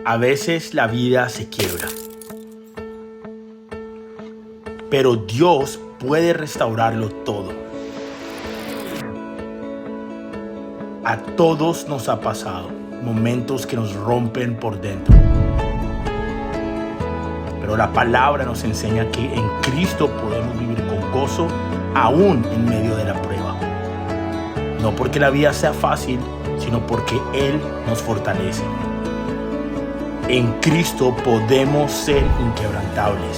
A veces la vida se quiebra, pero Dios puede restaurarlo todo. A todos nos ha pasado momentos que nos rompen por dentro. Pero la palabra nos enseña que en Cristo podemos vivir con gozo aún en medio de la prueba. No porque la vida sea fácil, sino porque Él nos fortalece. En Cristo podemos ser inquebrantables.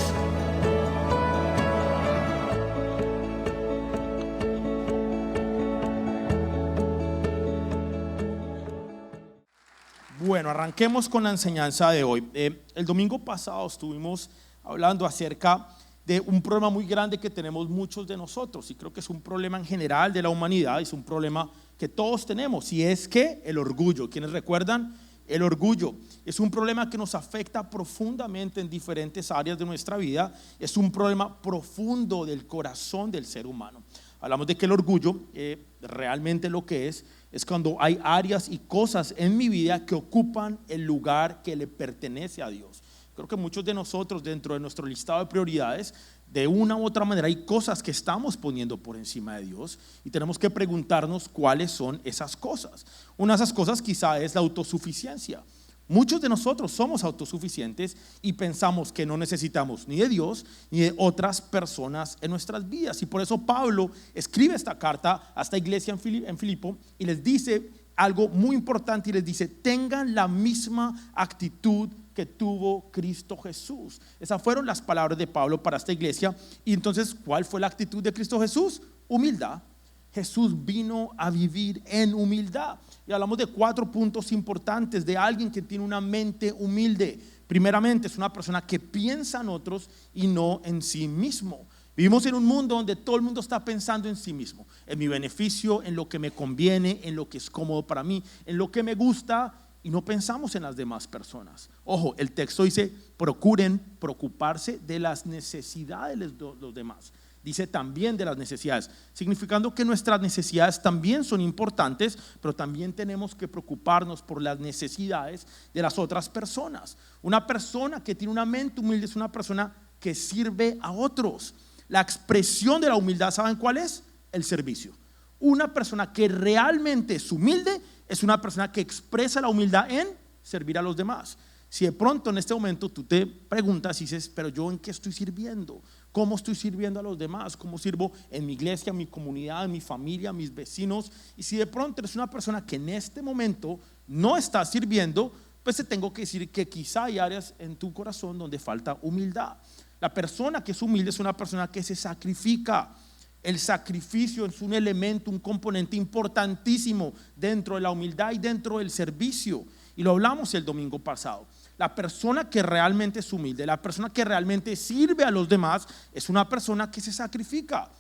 Bueno, arranquemos con la enseñanza de hoy. El domingo pasado estuvimos hablando acerca de un problema muy grande que tenemos muchos de nosotros, y creo que es un problema en general de la humanidad, es un problema que todos tenemos, y es que el orgullo. ¿Quiénes recuerdan? El orgullo es un problema que nos afecta profundamente en diferentes áreas de nuestra vida. Es un problema profundo del corazón del ser humano. Hablamos de que el orgullo realmente lo que es cuando hay áreas y cosas en mi vida que ocupan el lugar que le pertenece a Dios. Creo que muchos de nosotros, dentro de nuestro listado de prioridades, de una u otra manera hay cosas que estamos poniendo por encima de Dios, y tenemos que preguntarnos cuáles son esas cosas. Una de esas cosas quizá es la autosuficiencia. Muchos de nosotros somos autosuficientes y pensamos que no necesitamos ni de Dios ni de otras personas en nuestras vidas, y por eso Pablo escribe esta carta a esta iglesia en Filipo y les dice algo muy importante, y les dice: tengan la misma actitud que tuvo Cristo Jesús. Esas fueron las palabras de Pablo para esta iglesia. Y entonces, ¿cuál fue la actitud de Cristo Jesús? Humildad. Jesús vino a vivir en humildad, y hablamos de 4 puntos importantes de alguien que tiene una mente humilde. Primeramente, es una persona que piensa en otros y no en sí mismo. Vivimos en un mundo donde todo el mundo está pensando en sí mismo, en mi beneficio, en lo que me conviene, en lo que es cómodo para mí, en lo que me gusta, y no pensamos en las demás personas. Ojo, el texto dice: procuren preocuparse de las necesidades de los demás. Dice también de las necesidades, significando que nuestras necesidades también son importantes, pero también tenemos que preocuparnos por las necesidades de las otras personas. Una persona que tiene una mente humilde es una persona que sirve a otros. La expresión de la humildad, ¿saben cuál es? El servicio. Una persona que realmente es humilde es una persona que expresa la humildad en servir a los demás. Si de pronto en este momento tú te preguntas y dices: pero yo ¿en qué estoy sirviendo? ¿Cómo estoy sirviendo a los demás? ¿Cómo sirvo en mi iglesia, en mi comunidad, en mi familia, en mis vecinos? Y si de pronto eres una persona que en este momento no está sirviendo, pues te tengo que decir que quizá hay áreas en tu corazón donde falta humildad. La persona que es humilde es una persona que se sacrifica. El sacrificio es un elemento, un componente importantísimo dentro de la humildad y dentro del servicio, y lo hablamos el domingo pasado. La persona que realmente es humilde, la persona que realmente sirve a los demás, es una persona que se sacrifica.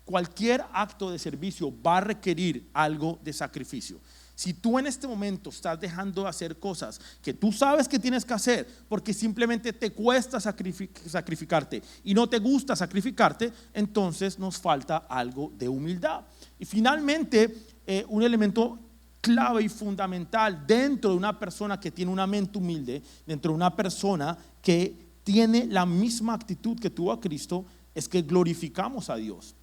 Cualquier acto de servicio va a requerir algo de sacrificio. Si tú en este momento estás dejando de hacer cosas que tú sabes que tienes que hacer porque simplemente te cuesta sacrificarte y no te gusta sacrificarte, entonces nos falta algo de humildad. Y finalmente, un elemento clave y fundamental dentro de una persona que tiene una mente humilde, dentro de una persona que tiene la misma actitud que tuvo a Cristo, es que glorificamos a Dios.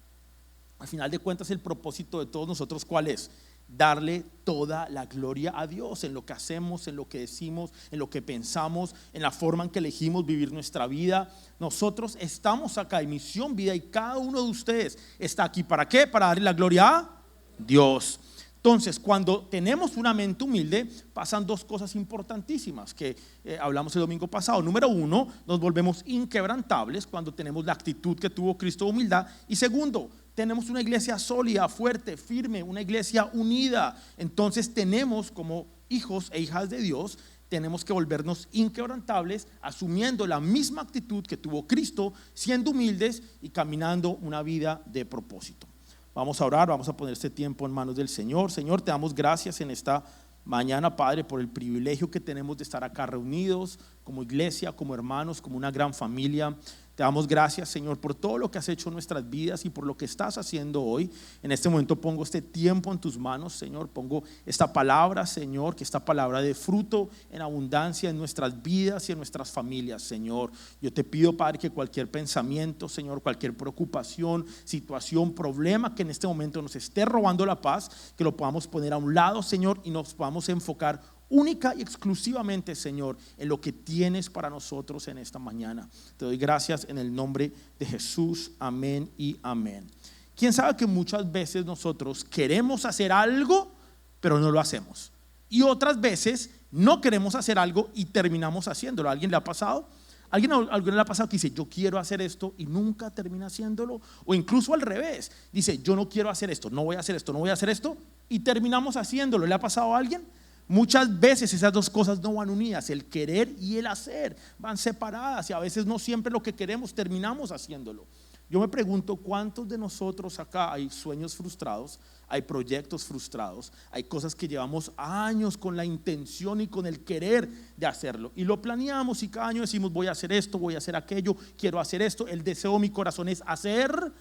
Al final de cuentas, el propósito de todos nosotros, ¿cuál es? Darle toda la gloria a Dios en lo que hacemos, en lo que decimos, en lo que pensamos, en la forma en que elegimos vivir nuestra vida. Nosotros estamos acá en Misión Vida, y cada uno de ustedes está aquí. ¿Para qué? Para darle la gloria a Dios. Entonces, cuando tenemos una mente humilde, pasan 2 cosas importantísimas que hablamos el domingo pasado. Número 1, nos volvemos inquebrantables cuando tenemos la actitud que tuvo Cristo de humildad. Y segundo, tenemos una iglesia sólida, fuerte, firme, una iglesia unida. Entonces tenemos, como hijos e hijas de Dios, tenemos que volvernos inquebrantables, asumiendo la misma actitud que tuvo Cristo, siendo humildes y caminando una vida de propósito. Vamos a orar, vamos a poner este tiempo en manos del Señor. Señor, te damos gracias en esta mañana, Padre, por el privilegio que tenemos de estar acá reunidos como iglesia, como hermanos, como una gran familia. Te damos gracias, Señor, por todo lo que has hecho en nuestras vidas y por lo que estás haciendo hoy. En este momento pongo este tiempo en tus manos, Señor. Pongo esta palabra, Señor, que esta palabra de fruto en abundancia en nuestras vidas y en nuestras familias, Señor. Yo te pido, Padre, que cualquier pensamiento, Señor, cualquier preocupación, situación, problema que en este momento nos esté robando la paz, que lo podamos poner a un lado, Señor, y nos podamos enfocar única y exclusivamente, Señor, en lo que tienes para nosotros en esta mañana. Te doy gracias en el nombre de Jesús. Amén y amén. ¿Quién sabe que muchas veces nosotros queremos hacer algo, pero no lo hacemos? Y otras veces no queremos hacer algo y terminamos haciéndolo. ¿A alguien le ha pasado? ¿Alguien le ha pasado que dice, yo quiero hacer esto y nunca termina haciéndolo? O incluso al revés, dice, yo no quiero hacer esto, no voy a hacer esto, no voy a hacer esto, y terminamos haciéndolo. ¿Le ha pasado a alguien? Muchas veces esas dos cosas no van unidas, el querer y el hacer van separadas, y a veces no siempre lo que queremos terminamos haciéndolo. Yo me pregunto, ¿cuántos de nosotros acá hay sueños frustrados, hay proyectos frustrados, hay cosas que llevamos años con la intención y con el querer de hacerlo, y lo planeamos y cada año decimos, voy a hacer esto, voy a hacer aquello, quiero hacer esto, el deseo de mi corazón es hacer,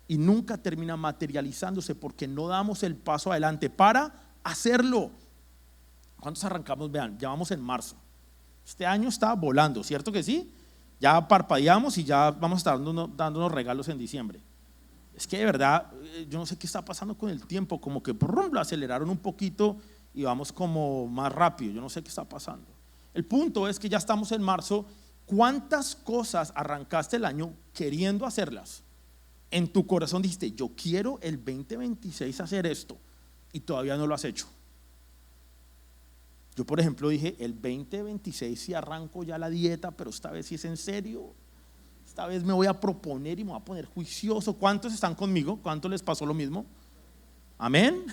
y nunca termina materializándose porque no damos el paso adelante para hacerlo? ¿Cuántos arrancamos? Vean, ya vamos en marzo. Este año está volando, ¿cierto que sí? Ya parpadeamos y ya vamos a estar dándonos regalos en diciembre. Es que de verdad, yo no sé qué está pasando con el tiempo, como que lo aceleraron un poquito y vamos como más rápido. Yo no sé qué está pasando. El punto es que ya estamos en marzo. ¿Cuántas cosas arrancaste el año queriendo hacerlas? En tu corazón dijiste, yo quiero el 2026 hacer esto, y todavía no lo has hecho. Yo, por ejemplo, dije, el 2026 si arranco ya la dieta, pero esta vez sí es en serio. Esta vez me voy a proponer y me voy a poner juicioso. ¿Cuántos están conmigo? ¿Cuántos les pasó lo mismo? Amén.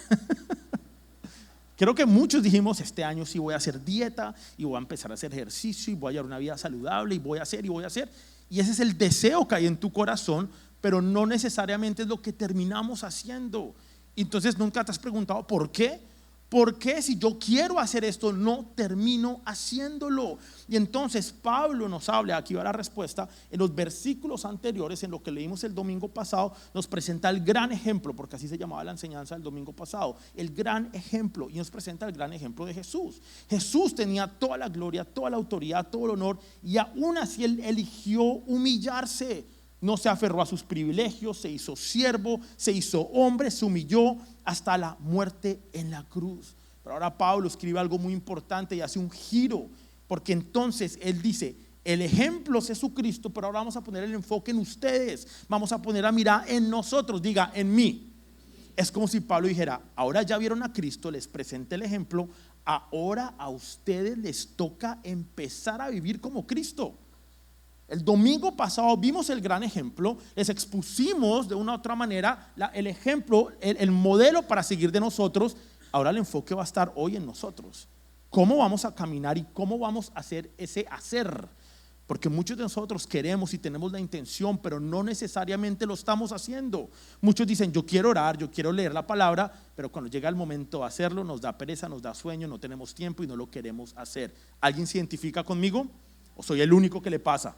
Creo que muchos dijimos, este año sí voy a hacer dieta y voy a empezar a hacer ejercicio y voy a llevar una vida saludable y voy a hacer y voy a hacer. Y ese es el deseo que hay en tu corazón, pero no necesariamente es lo que terminamos haciendo. Entonces, ¿nunca te has preguntado por qué? ¿Por qué si yo quiero hacer esto no termino haciéndolo? Y entonces Pablo nos habla, aquí va la respuesta, en los versículos anteriores, en lo que leímos el domingo pasado, nos presenta el gran ejemplo, porque así se llamaba la enseñanza del domingo pasado, el gran ejemplo, y nos presenta el gran ejemplo de Jesús. Jesús tenía toda la gloria, toda la autoridad, todo el honor, y aún así él eligió humillarse. No se aferró a sus privilegios, se hizo siervo, se hizo hombre, se humilló hasta la muerte en la cruz. Pero ahora Pablo escribe algo muy importante y hace un giro, porque entonces él dice, el ejemplo es Jesucristo, pero ahora vamos a poner el enfoque en ustedes, vamos a poner la mirada en nosotros, diga, en mí. Es como si Pablo dijera, ahora ya vieron a Cristo, les presenté el ejemplo, ahora a ustedes les toca empezar a vivir como Cristo. El domingo pasado vimos el gran ejemplo, les expusimos de una u otra manera el ejemplo, el modelo para seguir de nosotros. Ahora el enfoque va a estar hoy en nosotros. ¿Cómo vamos a caminar y cómo vamos a hacer ese hacer? Porque muchos de nosotros queremos y tenemos la intención, pero no necesariamente lo estamos haciendo. Muchos dicen, yo quiero orar, yo quiero leer la palabra, pero cuando llega el momento de hacerlo nos da pereza, nos da sueño, no tenemos tiempo y no lo queremos hacer. ¿Alguien se identifica conmigo? ¿O soy el único que le pasa?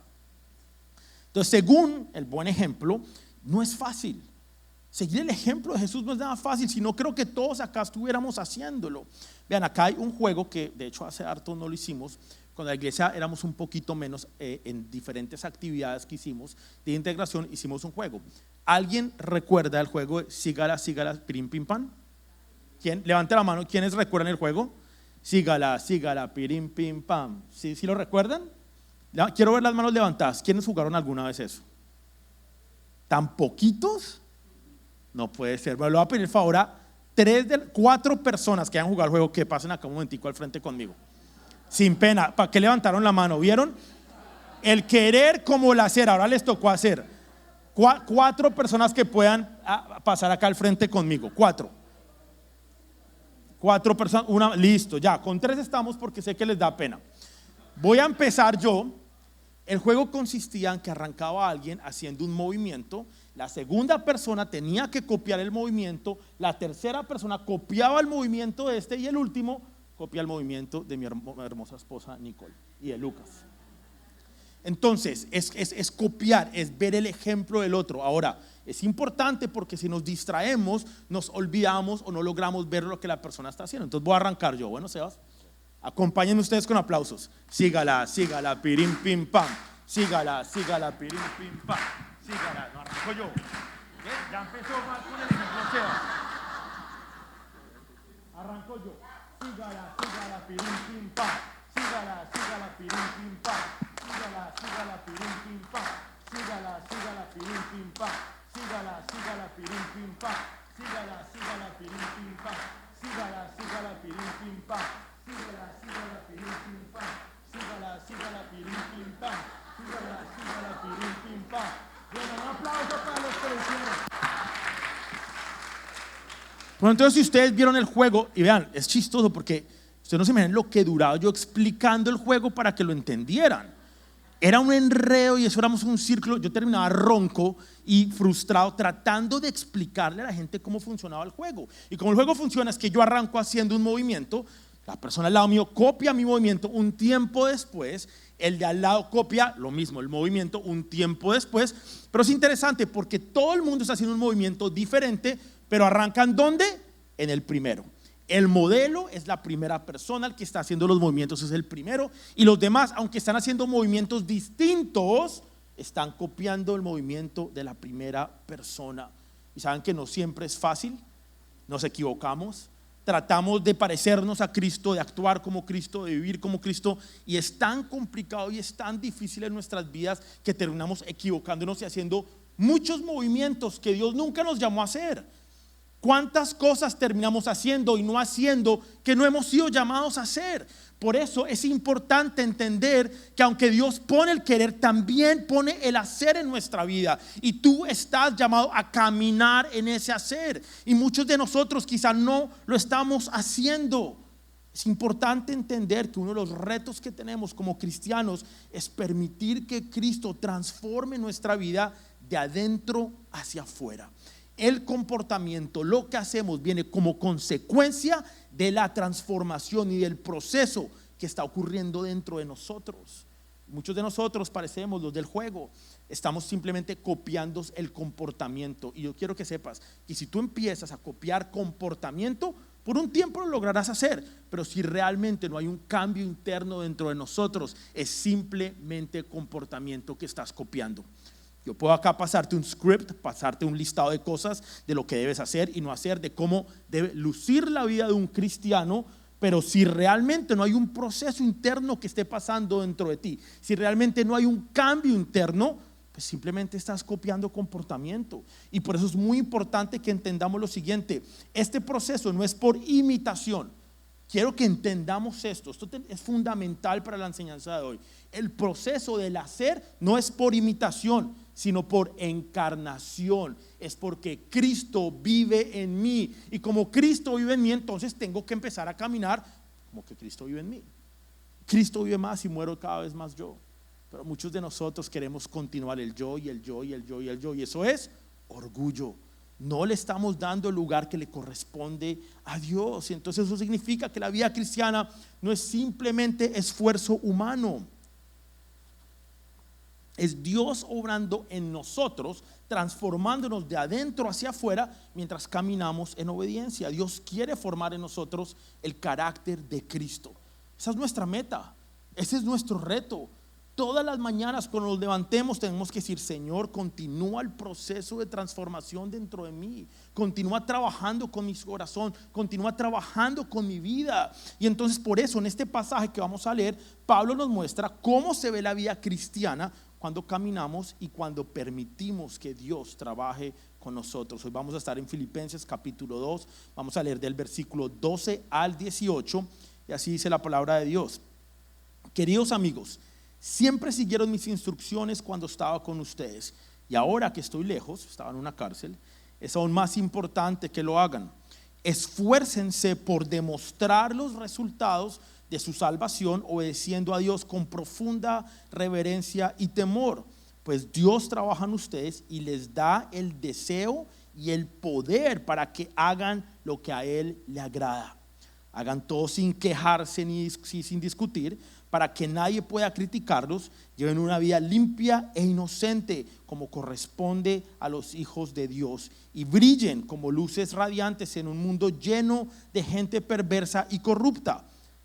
Entonces, según el buen ejemplo, no es fácil. Seguir el ejemplo de Jesús no es nada fácil, sino creo que todos acá estuviéramos haciéndolo. Vean, acá hay un juego que de hecho hace harto no lo hicimos. Cuando la iglesia éramos un poquito menos, en diferentes actividades que hicimos de integración, hicimos un juego. ¿Alguien recuerda el juego de sígala, sígala, pirim, pim, pam? ¿Quién? Levante la mano, ¿quiénes recuerdan el juego? Sígala, sígala, pirim, pim, pam. ¿Sí lo recuerdan? Quiero ver las manos levantadas. ¿Quiénes jugaron alguna vez eso? ¿Tan poquitos? No puede ser. Me lo voy a pedir el favor a 4 personas que hayan jugado el juego que pasen acá un momentico al frente conmigo. Sin pena. ¿Para qué levantaron la mano? ¿Vieron? El querer como el hacer. Ahora les tocó hacer. 4 personas que puedan pasar acá al frente conmigo. 4 personas. Listo, ya. Con 3 estamos porque sé que les da pena. Voy a empezar yo. El juego consistía en que arrancaba alguien haciendo un movimiento, la segunda persona tenía que copiar el movimiento, la tercera persona copiaba el movimiento de y el último copia el movimiento de mi hermosa esposa Nicole y de Lucas. Entonces, es copiar, es ver el ejemplo del otro. Ahora, es importante porque si nos distraemos, nos olvidamos o no logramos ver lo que la persona está haciendo. Entonces voy a arrancar yo. Bueno, Sebas, acompáñenme ustedes con aplausos. Sígala, pirim, pim, pam. Sígala, pirim, pim, pam. Sígala, no arranco yo. ¿Ve? Ya empezó mal con el ejemplo Sebas. Arranco yo. Sígala, pirim, pim, pam. Sígala, pirim, pim, pam. Sígala, pirim, pim, pam. Sígala, pirim, pim, pam. Sígala, pirim, pim, pam. Sígala, pirim, pim, pam. Sígala, pirim, pim, pam. Sígala, pirim, pim, pam. Sígala, pirim, pim, pam. Sígala, pirim, pim, pam. Bueno, un aplauso para los que lo hicieron. Bueno, entonces si ustedes vieron el juego, y vean, es chistoso porque ustedes no se imaginan lo que duraba yo explicando el juego para que lo entendieran. Era un enredo y eso éramos un círculo. Yo terminaba ronco y frustrado tratando de explicarle a la gente cómo funcionaba el juego. Y como el juego funciona es que yo arranco haciendo un movimiento, la persona al lado mío copia mi movimiento, un tiempo después el de al lado copia lo mismo, el movimiento un tiempo después. Pero es interesante porque todo el mundo está haciendo un movimiento diferente, pero arrancan ¿dónde? En el primero. El modelo es la primera persona, el que está haciendo los movimientos es el primero, y los demás, aunque están haciendo movimientos distintos, están copiando el movimiento de la primera persona. Y saben que no siempre es fácil, nos equivocamos, tratamos de parecernos a Cristo, de actuar como Cristo, de vivir como Cristo, y es tan complicado y es tan difícil en nuestras vidas que terminamos equivocándonos y haciendo muchos movimientos que Dios nunca nos llamó a hacer. ¿Cuántas cosas terminamos haciendo y no haciendo que no hemos sido llamados a hacer? Por eso es importante entender que aunque Dios pone el querer, también pone el hacer en nuestra vida. Y tú estás llamado a caminar en ese hacer. Y muchos de nosotros quizás no lo estamos haciendo. Es importante entender que uno de los retos que tenemos como cristianos es permitir que Cristo transforme nuestra vida de adentro hacia afuera. El comportamiento, lo que hacemos, viene como consecuencia de la transformación y del proceso que está ocurriendo dentro de nosotros. Muchos de nosotros parecemos los del juego, estamos simplemente copiando el comportamiento. Y yo quiero que sepas que si tú empiezas a copiar comportamiento, por un tiempo lo lograrás hacer, pero si realmente no hay un cambio interno dentro de nosotros, es simplemente comportamiento que estás copiando. Yo puedo acá pasarte un script, pasarte un listado de cosas de lo que debes hacer y no hacer, de cómo debe lucir la vida de un cristiano, pero si realmente no hay un proceso interno que esté pasando dentro de ti, si realmente no hay un cambio interno, pues simplemente estás copiando comportamiento. Y por eso es muy importante que entendamos lo siguiente: este proceso no es por imitación. Quiero que entendamos esto es fundamental para la enseñanza de hoy. El proceso del hacer no es por imitación, sino por encarnación. Es porque Cristo vive en mí, y como Cristo vive en mí, entonces tengo que empezar a caminar como que Cristo vive en mí. Cristo vive más y muero cada vez más yo, pero muchos de nosotros queremos continuar el yo y el yo y el yo y el yo, y eso es orgullo. No le estamos dando el lugar que le corresponde a Dios. Y entonces eso significa que la vida cristiana no es simplemente esfuerzo humano, es Dios obrando en nosotros, transformándonos de adentro hacia afuera mientras caminamos en obediencia. Dios quiere formar en nosotros el carácter de Cristo. Esa es nuestra meta, ese es nuestro reto. Todas las mañanas cuando nos levantemos tenemos que decir: Señor, continúa el proceso de transformación dentro de mí, continúa trabajando con mi corazón, continúa trabajando con mi vida. Y entonces por eso en este pasaje que vamos a leer, Pablo nos muestra cómo se ve la vida cristiana cuando caminamos y cuando permitimos que Dios trabaje con nosotros. Hoy vamos a estar en Filipenses capítulo 2, vamos a leer del versículo 12 al 18, y así dice la palabra de Dios. Queridos amigos, siempre siguieron mis instrucciones cuando estaba con ustedes, y ahora que estoy lejos, estaba en una cárcel, es aún más importante que lo hagan. Esfuércense por demostrar los resultados de su salvación, obedeciendo a Dios con profunda reverencia y temor, pues Dios trabaja en ustedes y les da el deseo y el poder para que hagan lo que a Él le agrada. Hagan todo sin quejarse ni sin discutir, para que nadie pueda criticarlos. Lleven una vida limpia e inocente, como corresponde a los hijos de Dios, y brillen como luces radiantes en un mundo lleno de gente perversa y corrupta.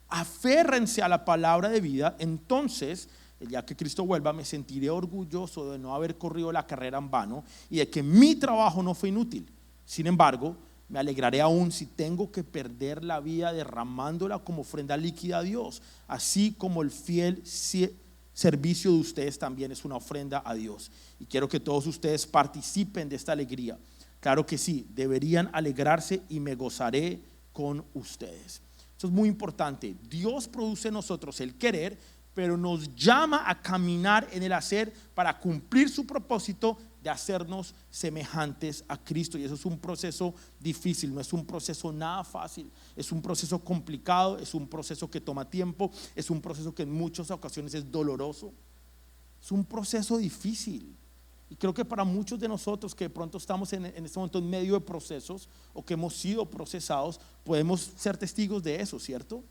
Aférrense a la palabra de vida. Entonces, el día que Cristo vuelva, me sentiré orgulloso de no haber corrido la carrera en vano y de que mi trabajo no fue inútil. Sin embargo, me alegraré aún si tengo que perder la vida derramándola como ofrenda líquida a Dios, así como el fiel servicio de ustedes también es una ofrenda a Dios. Y quiero que todos ustedes participen de esta alegría. Claro que sí, deberían alegrarse y me gozaré con ustedes. Eso es muy importante. Dios produce en nosotros el querer, pero nos llama a caminar en el hacer para cumplir su propósito de hacernos semejantes a Cristo. Y eso es un proceso difícil, no es un proceso nada fácil, es un proceso complicado, es un proceso que toma tiempo, es un proceso que en muchas ocasiones es doloroso, es un proceso difícil. Y creo que para muchos de nosotros que de pronto estamos en este momento en medio de procesos o que hemos sido procesados, podemos ser testigos de eso, ¿cierto?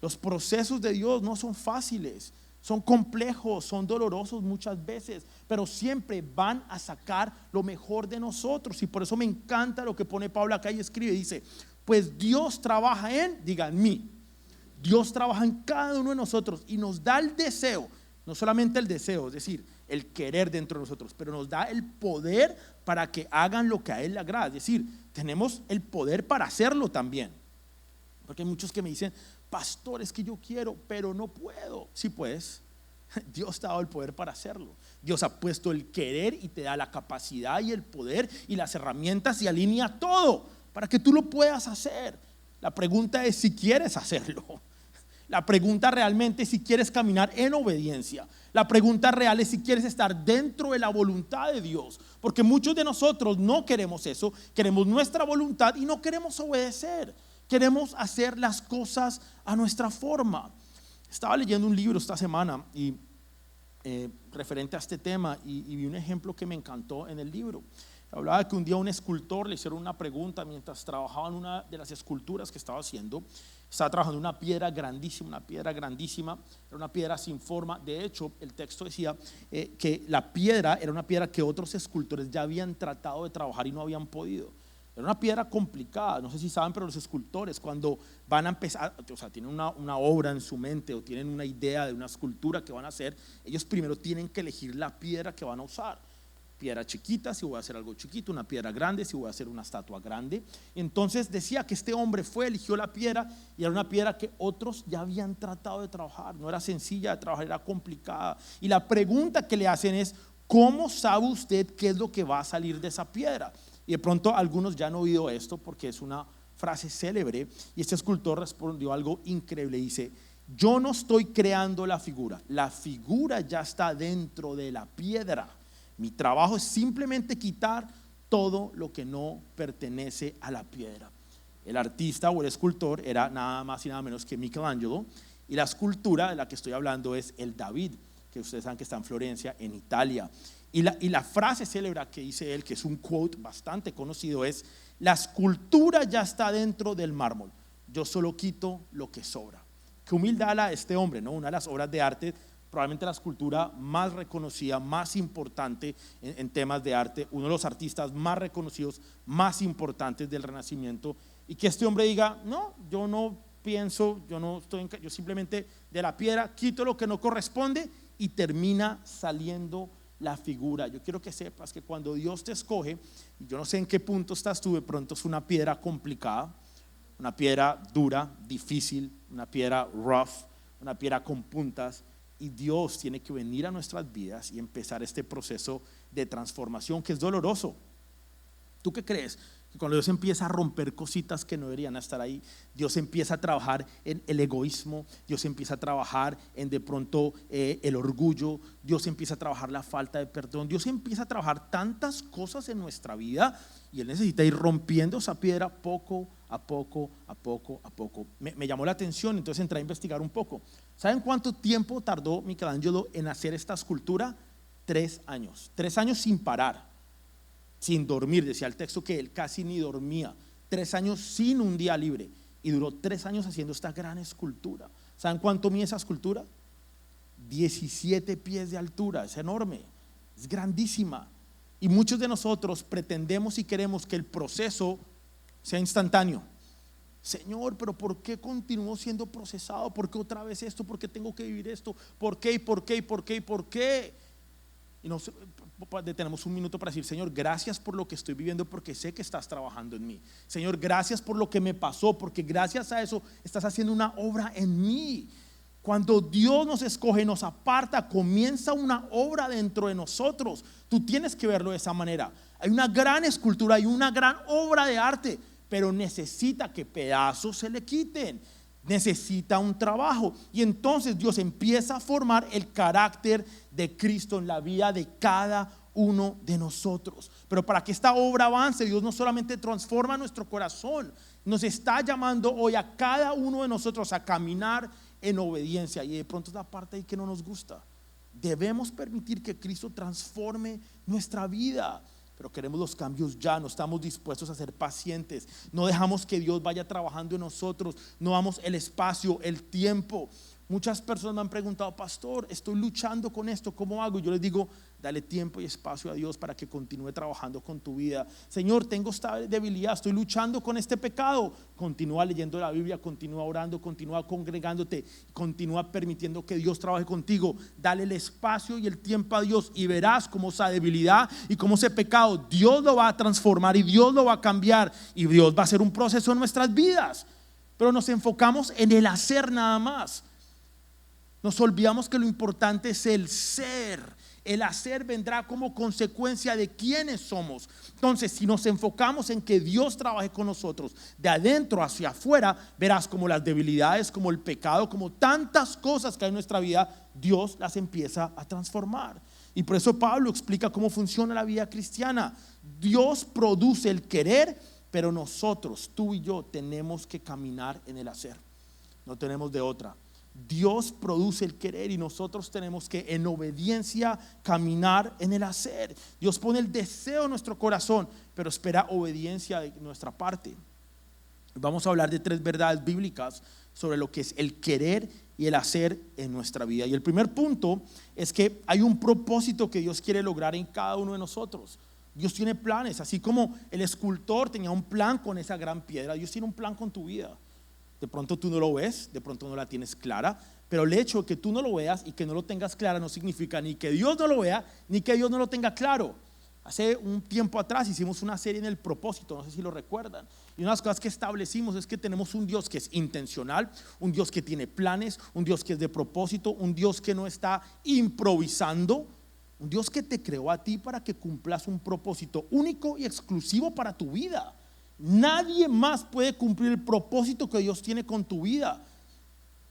Los procesos de Dios no son fáciles, son complejos, son dolorosos muchas veces, pero siempre van a sacar lo mejor de nosotros. Y por eso me encanta lo que pone Pablo acá y escribe, dice: pues Dios trabaja diga en mí, Dios trabaja en cada uno de nosotros y nos da el deseo, no solamente el deseo, es decir, el querer dentro de nosotros, pero nos da el poder para que hagan lo que a Él le agrada. Es decir, tenemos el poder para hacerlo también. Porque hay muchos que me dicen: pastor, es que yo quiero, pero no puedo. Sí puedes. Dios te ha dado el poder para hacerlo. Dios ha puesto el querer y te da la capacidad y el poder y las herramientas y alinea todo para que tú lo puedas hacer. La pregunta es si quieres hacerlo. La pregunta realmente es si quieres caminar en obediencia. La pregunta real es si quieres estar dentro de la voluntad de Dios. Porque muchos de nosotros no queremos eso, queremos nuestra voluntad y no queremos obedecer. Queremos hacer las cosas a nuestra forma. Estaba leyendo un libro esta semana y referente a este tema y vi un ejemplo que me encantó en el libro. Hablaba de que un día a un escultor le hicieron una pregunta mientras trabajaba en una de las esculturas que estaba haciendo. Estaba trabajando en una piedra grandísima, era una piedra sin forma. De hecho, el texto decía que la piedra era una piedra que otros escultores ya habían tratado de trabajar y no habían podido. Era una piedra complicada, no sé si saben, pero los escultores cuando van a empezar, o sea, tienen una obra en su mente o tienen una idea de una escultura que van a hacer, ellos primero tienen que elegir la piedra que van a usar. Piedra chiquita si voy a hacer algo chiquito, una piedra grande si voy a hacer una estatua grande. Entonces decía que este hombre eligió la piedra y era una piedra que otros ya habían tratado de trabajar. No era sencilla de trabajar, era complicada. Y la pregunta que le hacen es: ¿cómo sabe usted qué es lo que va a salir de esa piedra? Y de pronto algunos ya han oído esto porque es una frase célebre. Y este escultor respondió algo increíble, dice: yo no estoy creando la figura ya está dentro de la piedra. Mi trabajo es simplemente quitar todo lo que no pertenece a la piedra. El artista o el escultor era nada más y nada menos que Michelangelo, y la escultura de la que estoy hablando es el David, que ustedes saben que está en Florencia, en Italia. Y la frase célebre que dice él, que es un quote bastante conocido, es: la escultura ya está dentro del mármol, yo solo quito lo que sobra. Qué humildad a este hombre, ¿no? Una de las obras de arte, probablemente la escultura más reconocida, más importante en temas de arte, uno de los artistas más reconocidos, más importantes del Renacimiento, y que este hombre diga: no, yo no pienso, yo simplemente de la piedra quito lo que no corresponde y termina saliendo la figura. Yo quiero que sepas que cuando Dios te escoge, y yo no sé en qué punto estás tú, de pronto es una piedra complicada, una piedra dura, difícil, una piedra rough, una piedra con puntas. Y Dios tiene que venir a nuestras vidas y empezar este proceso de transformación que es doloroso. ¿Tú qué crees? Que cuando Dios empieza a romper cositas que no deberían estar ahí, Dios empieza a trabajar en el egoísmo, Dios empieza a trabajar en de pronto el orgullo, Dios empieza a trabajar la falta de perdón, Dios empieza a trabajar tantas cosas en nuestra vida y Él necesita ir rompiendo esa piedra poco a poco, a poco, a poco. Me llamó la atención, entonces entré a investigar un poco. ¿Saben cuánto tiempo tardó Michelangelo en hacer esta escultura? 3 años, 3 años sin parar, sin dormir. Decía el texto que él casi ni dormía, 3 años sin un día libre. y duró 3 años haciendo esta gran escultura. ¿Saben cuánto mide esa escultura? 17 pies de altura, es enorme, es grandísima. Y muchos de nosotros pretendemos y queremos que el proceso sea instantáneo. Señor, pero ¿por qué continúo siendo procesado? ¿Por qué otra vez esto? ¿Por qué tengo que vivir esto? ¿Por qué? ¿Y por qué? ¿Y por qué? ¿Y por qué? Y nos detenemos un minuto para decir: Señor, gracias por lo que estoy viviendo, porque sé que estás trabajando en mí. Señor, gracias por lo que me pasó, porque gracias a eso estás haciendo una obra en mí. Cuando Dios nos escoge, nos aparta, comienza una obra dentro de nosotros. Tú tienes que verlo de esa manera. Hay una gran escultura, hay una gran obra de arte, pero necesita que pedazos se le quiten. Necesita un trabajo. Y entonces Dios empieza a formar el carácter de Cristo en la vida de cada uno de nosotros. Pero para que esta obra avance, Dios no solamente transforma nuestro corazón, nos está llamando hoy a cada uno de nosotros a caminar en obediencia. Y de pronto es la parte ahí que no nos gusta. Debemos permitir que Cristo transforme nuestra vida, pero queremos los cambios ya. No estamos dispuestos a ser pacientes. No dejamos que Dios vaya trabajando en nosotros. No damos el espacio, el tiempo. Muchas personas me han preguntado: pastor, estoy luchando con esto, ¿cómo hago? Y yo les digo: dale tiempo y espacio a Dios para que continúe trabajando con tu vida. Señor, tengo esta debilidad, estoy luchando con este pecado. Continúa leyendo la Biblia, continúa orando, continúa congregándote, continúa permitiendo que Dios trabaje contigo. Dale el espacio y el tiempo a Dios, y verás cómo esa debilidad y cómo ese pecado Dios lo va a transformar, y Dios lo va a cambiar, y Dios va a hacer un proceso en nuestras vidas. Pero nos enfocamos en el hacer nada más. Nos olvidamos que lo importante es el ser. El hacer vendrá como consecuencia de quiénes somos. Entonces, si nos enfocamos en que Dios trabaje con nosotros de adentro hacia afuera, verás como las debilidades, como el pecado, como tantas cosas que hay en nuestra vida, Dios las empieza a transformar. Y por eso Pablo explica cómo funciona la vida cristiana. Dios produce el querer, pero nosotros, tú y yo, tenemos que caminar en el hacer. No tenemos de otra. Dios produce el querer y nosotros tenemos que, en obediencia, caminar en el hacer. Dios pone el deseo en nuestro corazón, pero espera obediencia de nuestra parte. Vamos a hablar de 3 verdades bíblicas sobre lo que es el querer y el hacer en nuestra vida. Y el primer punto es que hay un propósito que Dios quiere lograr en cada uno de nosotros. Dios tiene planes, así como el escultor tenía un plan con esa gran piedra. Dios tiene un plan con tu vida. De pronto tú no lo ves, de pronto no la tienes clara, pero el hecho de que tú no lo veas y que no lo tengas clara no significa ni que Dios no lo vea, ni que Dios no lo tenga claro. Hace un tiempo atrás hicimos una serie en el propósito, no sé si lo recuerdan, y una de las cosas que establecimos es que tenemos un Dios que es intencional, un Dios que tiene planes, un Dios que es de propósito, un Dios que no está improvisando, un Dios que te creó a ti para que cumplas un propósito único y exclusivo para tu vida. Nadie más puede cumplir el propósito que Dios tiene con tu vida.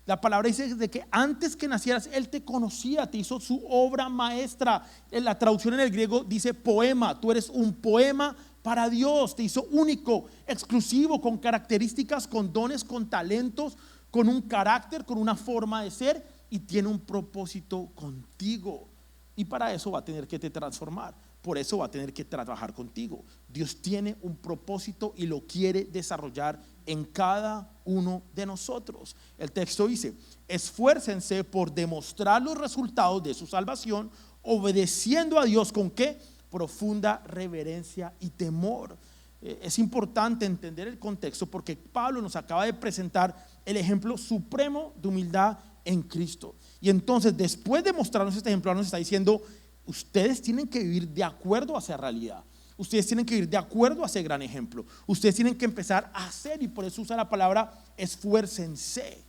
La palabra dice de que antes que nacieras Él te conocía, te hizo su obra maestra. En la traducción en el griego dice poema. Tú eres un poema para Dios. Te hizo único, exclusivo, con características, con dones, con talentos, con un carácter, con una forma de ser, y tiene un propósito contigo. Y para eso va a tener que te transformar. Por eso va a tener que trabajar contigo. Dios tiene un propósito y lo quiere desarrollar en cada uno de nosotros. El texto dice: esfuércense por demostrar los resultados de su salvación, obedeciendo a Dios con ¿qué? Profunda reverencia y temor. Es importante entender el contexto, porque Pablo nos acaba de presentar el ejemplo supremo de humildad en Cristo. Y entonces, después de mostrarnos este ejemplo, nos está diciendo: ustedes tienen que vivir de acuerdo a esa realidad. Ustedes tienen que vivir de acuerdo a ese gran ejemplo. Ustedes tienen que empezar a hacer, y por eso usa la palabra esfuércense.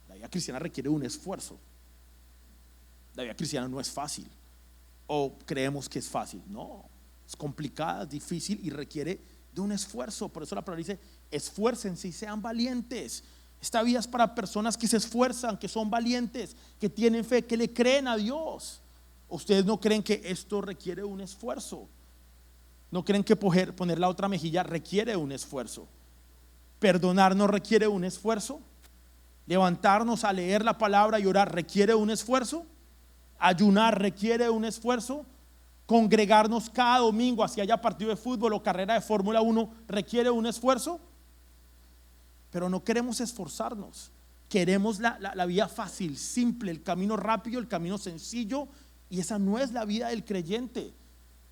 La vida cristiana requiere un esfuerzo. La vida cristiana no es fácil, o creemos que es fácil. No, es complicada, es difícil y requiere de un esfuerzo. Por eso la palabra dice: esfuércense y sean valientes. Esta vida es para personas que se esfuerzan, que son valientes, que tienen fe, que le creen a Dios. ¿Ustedes no creen que esto requiere un esfuerzo? ¿No creen que poner la otra mejilla requiere un esfuerzo? ¿Perdonar no requiere un esfuerzo? ¿Levantarnos a leer la palabra y orar requiere un esfuerzo? ¿Ayunar requiere un esfuerzo? ¿Congregarnos cada domingo, así haya partido de fútbol o carrera de Fórmula 1, requiere un esfuerzo? pero no queremos esforzarnos. Queremos la vía fácil, simple, el camino rápido, el camino sencillo, y esa no es la vida del creyente.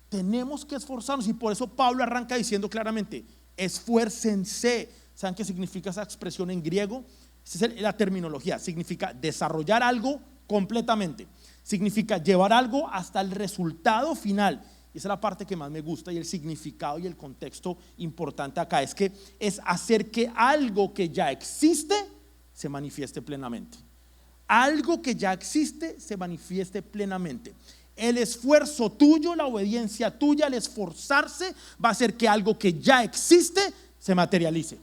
Tenemos que esforzarnos, y por eso Pablo arranca diciendo claramente: esfuércense. ¿Saben qué significa esa expresión en griego? Esa es la terminología. Significa desarrollar algo completamente, significa llevar algo hasta el resultado final. Y esa es la parte que más me gusta, y el significado y el contexto importante acá es que es hacer que algo que ya existe se manifieste plenamente. Algo que ya existe se manifieste plenamente. El esfuerzo tuyo, la obediencia tuya, el esforzarse va a hacer que algo que ya existe se materialice.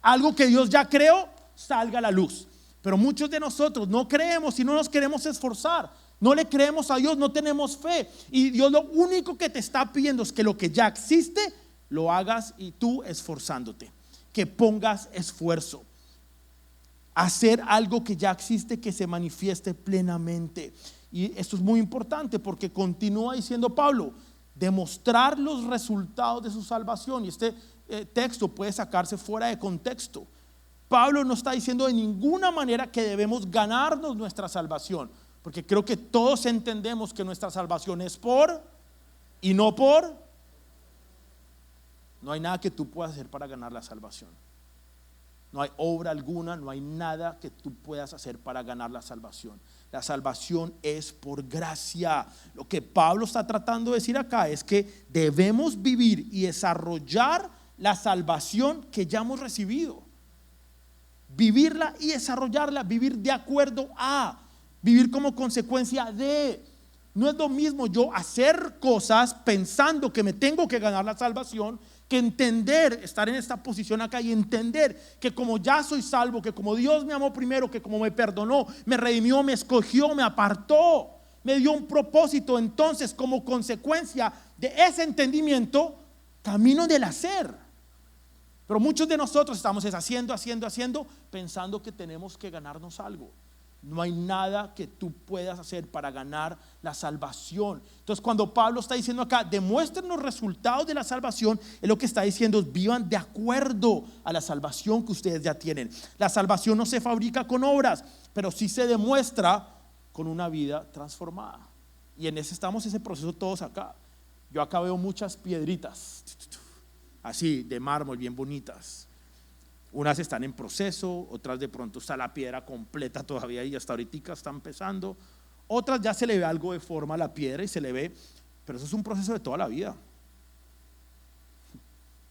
Algo que Dios ya creó salga a la luz. Pero muchos de nosotros no creemos y no nos queremos esforzar. No le creemos a Dios, no tenemos fe. Y Dios lo único que te está pidiendo es que lo que ya existe lo hagas, y tú esforzándote, que pongas esfuerzo. Hacer algo que ya existe, que se manifieste plenamente. Y esto es muy importante porque continúa diciendo Pablo: demostrar los resultados de su salvación. Y este texto puede sacarse fuera de contexto. Pablo no está diciendo de ninguna manera que debemos ganarnos nuestra salvación, porque creo que todos entendemos que nuestra salvación es por y no por. No hay nada que tú puedas hacer para ganar la salvación. No hay obra alguna, no hay nada que tú puedas hacer para ganar la salvación. La salvación es por gracia. Lo que Pablo está tratando de decir acá es que debemos vivir y desarrollar la salvación que ya hemos recibido. Vivirla y desarrollarla, vivir de acuerdo a, vivir como consecuencia de. No es lo mismo yo hacer cosas pensando que me tengo que ganar la salvación, que entender, estar en esta posición acá y entender que como ya soy salvo, que como Dios me amó primero, que como me perdonó, me redimió, me escogió, me apartó, me dio un propósito, entonces como consecuencia de ese entendimiento camino del hacer. Pero muchos de nosotros estamos haciendo, pensando que tenemos que ganarnos algo. No hay nada que tú puedas hacer para ganar la salvación. Entonces, cuando Pablo está diciendo acá, demuestren los resultados de la salvación, es lo que está diciendo: vivan de acuerdo a la salvación que ustedes ya tienen. La salvación no se fabrica con obras, pero sí se demuestra con una vida transformada. Y en ese proceso todos acá. Yo acá veo muchas piedritas así de mármol, bien bonitas. Unas están en proceso, otras de pronto está la piedra completa todavía y hasta ahorita está empezando. Otras ya se le ve algo de forma a la piedra y se le ve, pero eso es un proceso de toda la vida.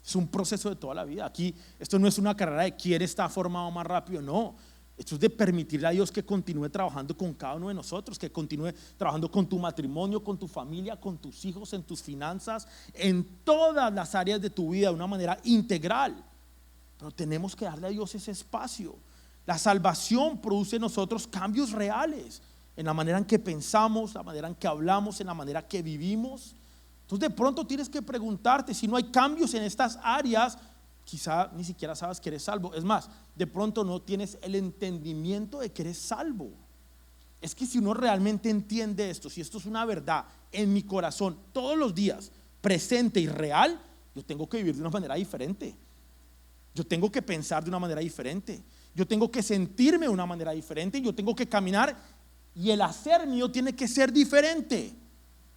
Es un proceso de toda la vida. Aquí esto no es una carrera de quién está formado más rápido, no. Esto es de permitirle a Dios que continúe trabajando con cada uno de nosotros, que continúe trabajando con tu matrimonio, con tu familia, con tus hijos, en tus finanzas, en todas las áreas de tu vida de una manera integral. Pero tenemos que darle a Dios ese espacio. La salvación produce en nosotros cambios reales en la manera en que pensamos, la manera en que hablamos, en la manera que vivimos. Entonces de pronto tienes que preguntarte: si no hay cambios en estas áreas, quizá ni siquiera sabes que eres salvo. Es más, de pronto no tienes el entendimiento de que eres salvo. Es que si uno realmente entiende esto, si esto es una verdad en mi corazón todos los días, presente y real, yo tengo que vivir de una manera diferente. Yo tengo que pensar de una manera diferente. Yo tengo que sentirme de una manera diferente. Yo tengo que caminar, y el hacer mío tiene que ser diferente.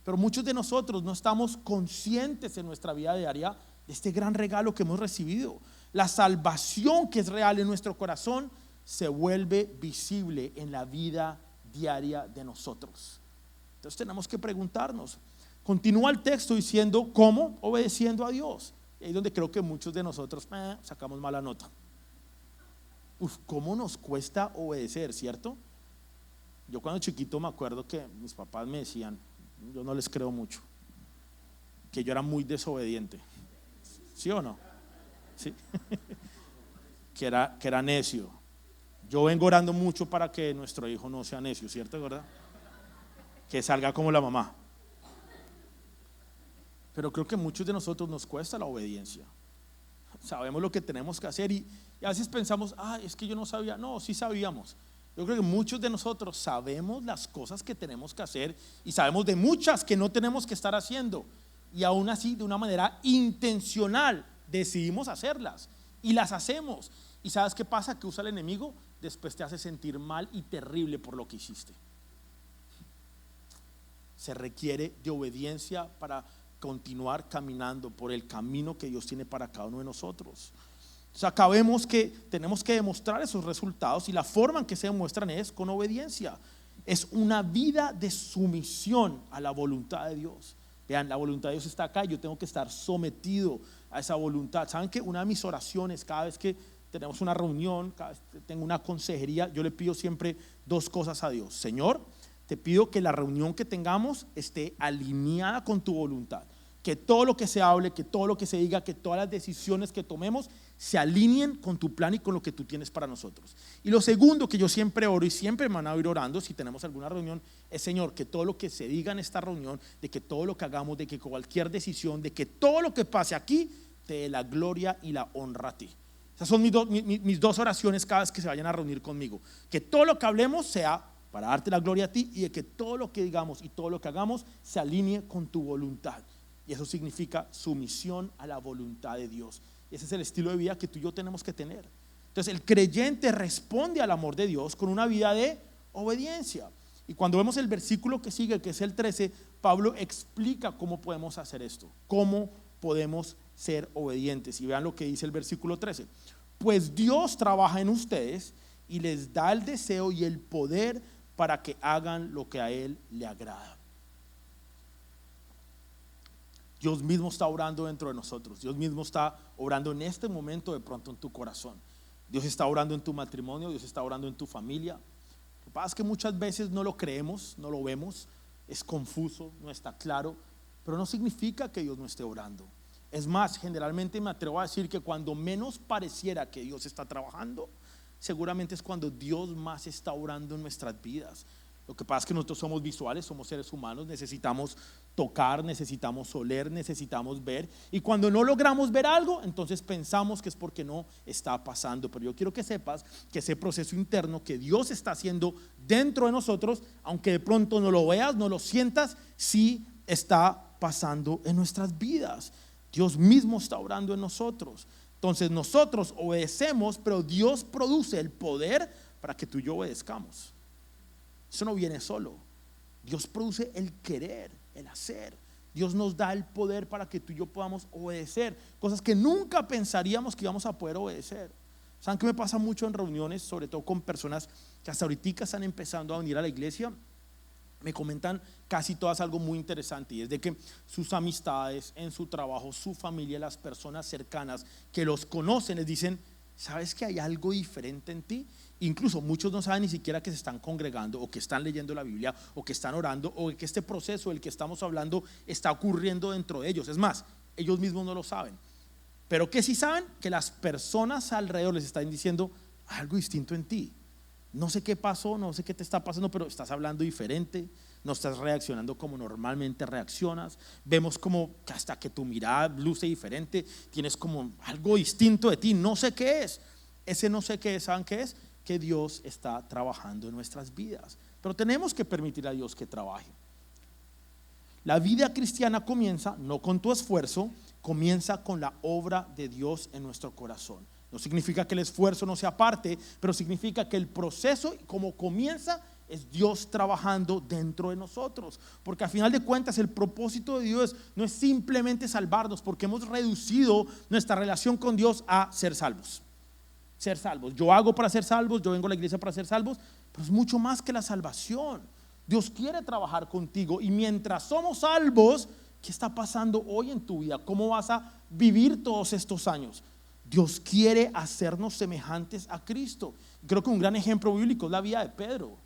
Pero muchos de nosotros no estamos conscientes en nuestra vida diaria de este gran regalo que hemos recibido. La salvación que es real en nuestro corazón se vuelve visible en la vida diaria de nosotros. Entonces tenemos que preguntarnos. Continúa el texto diciendo: ¿cómo? Obedeciendo a Dios. Y ahí es donde creo que muchos de nosotros sacamos mala nota. ¿Cómo nos cuesta obedecer, cierto? Yo cuando chiquito me acuerdo que mis papás me decían, yo no les creo mucho, que yo era muy desobediente. ¿Sí o no? Sí. que era necio. Yo vengo orando mucho para que nuestro hijo no sea necio, ¿cierto? ¿Verdad? Que salga como la mamá. Pero creo que a muchos de nosotros nos cuesta la obediencia. Sabemos lo que tenemos que hacer y a veces pensamos: es que yo no sabía. No, sí sabíamos. Yo creo que muchos de nosotros sabemos las cosas que tenemos que hacer y sabemos de muchas que no tenemos que estar haciendo, y aún así de una manera intencional decidimos hacerlas y las hacemos. ¿Y sabes qué pasa? Que usa el enemigo, después te hace sentir mal y terrible por lo que hiciste. Se requiere de obediencia para continuar caminando por el camino que Dios tiene para cada uno de nosotros. O sea, acabemos que tenemos que demostrar esos resultados, y la forma en que se demuestran es con obediencia. Es una vida de sumisión a la voluntad de Dios. Vean, la voluntad de Dios está acá y yo tengo que estar sometido a esa voluntad. ¿Saben que una de mis oraciones, cada vez que tenemos una reunión, cada vez que tengo una consejería, yo le pido siempre dos cosas a Dios? Señor, te pido que la reunión que tengamos esté alineada con tu voluntad, que todo lo que se hable, que todo lo que se diga, que todas las decisiones que tomemos se alineen con tu plan y con lo que tú tienes para nosotros. Y lo segundo que yo siempre oro, y siempre me van a ir orando si tenemos alguna reunión, es: Señor, que todo lo que se diga en esta reunión, de que todo lo que hagamos, de que cualquier decisión, de que todo lo que pase aquí te dé la gloria y la honra a ti. Esas son mis dos oraciones cada vez que se vayan a reunir conmigo: que todo lo que hablemos sea para darte la gloria a ti, y de que todo lo que digamos y todo lo que hagamos se alinee con tu voluntad. Y eso significa sumisión a la voluntad de Dios. Y ese es el estilo de vida que tú y yo tenemos que tener. Entonces el creyente responde al amor de Dios con una vida de obediencia. Y cuando vemos el versículo que sigue, que es el 13, Pablo explica cómo podemos hacer esto, cómo podemos ser obedientes. Y vean lo que dice el versículo 13: pues Dios trabaja en ustedes y les da el deseo y el poder para que hagan lo que a Él le agrada. Dios mismo está obrando dentro de nosotros. Dios mismo está obrando en este momento de pronto en tu corazón. Dios está obrando en tu matrimonio, Dios está obrando en tu familia. Lo que pasa es que muchas veces no lo creemos, no lo vemos, es confuso, no está claro, pero no significa que Dios no esté obrando. Es más, generalmente me atrevo a decir que cuando menos pareciera que Dios está trabajando, seguramente es cuando Dios más está obrando en nuestras vidas. Lo que pasa es que nosotros somos visuales, somos seres humanos, necesitamos tocar, necesitamos oler, necesitamos ver, y cuando no logramos ver algo, entonces pensamos que es porque no está pasando. Pero yo quiero que sepas que ese proceso interno que Dios está haciendo dentro de nosotros, aunque de pronto no lo veas, no lo sientas, sí está pasando en nuestras vidas. Dios mismo está obrando en nosotros. Entonces nosotros obedecemos, pero Dios produce el poder para que tú y yo obedezcamos. Eso no viene solo. Dios produce el querer, el hacer. Dios nos da el poder para que tú y yo podamos obedecer cosas que nunca pensaríamos que íbamos a poder obedecer. ¿Saben qué me pasa mucho en reuniones, sobre todo con personas que hasta ahorita están empezando a venir a la iglesia? Me comentan casi todas algo muy interesante, y es de que sus amistades, en su trabajo, su familia, las personas cercanas que los conocen les dicen: ¿sabes que hay algo diferente en ti? Incluso muchos no saben ni siquiera que se están congregando, o que están leyendo la Biblia, o que están orando, o que este proceso del que estamos hablando está ocurriendo dentro de ellos. Es más, ellos mismos no lo saben. Pero que sí saben que las personas alrededor les están diciendo: hay algo distinto en ti. No sé qué pasó, no sé qué te está pasando, pero estás hablando diferente, no estás reaccionando como normalmente reaccionas. Vemos como que hasta que tu mirada luce diferente, tienes como algo distinto de ti. No sé qué es. Ese no sé qué es, ¿saben qué es? Que Dios está trabajando en nuestras vidas, pero tenemos que permitir a Dios que trabaje. La vida cristiana comienza no con tu esfuerzo, comienza con la obra de Dios en nuestro corazón. No significa que el esfuerzo no sea parte, pero significa que el proceso, como comienza, es Dios trabajando dentro de nosotros. Porque al final de cuentas el propósito de Dios no es simplemente salvarnos, porque hemos reducido nuestra relación con Dios a ser salvos. Ser salvos. Yo hago para ser salvos, yo vengo a la iglesia para ser salvos, pero es mucho más que la salvación. Dios quiere trabajar contigo, y mientras somos salvos, ¿qué está pasando hoy en tu vida? ¿Cómo vas a vivir todos estos años? Dios quiere hacernos semejantes a Cristo. Creo que un gran ejemplo bíblico es la vida de Pedro.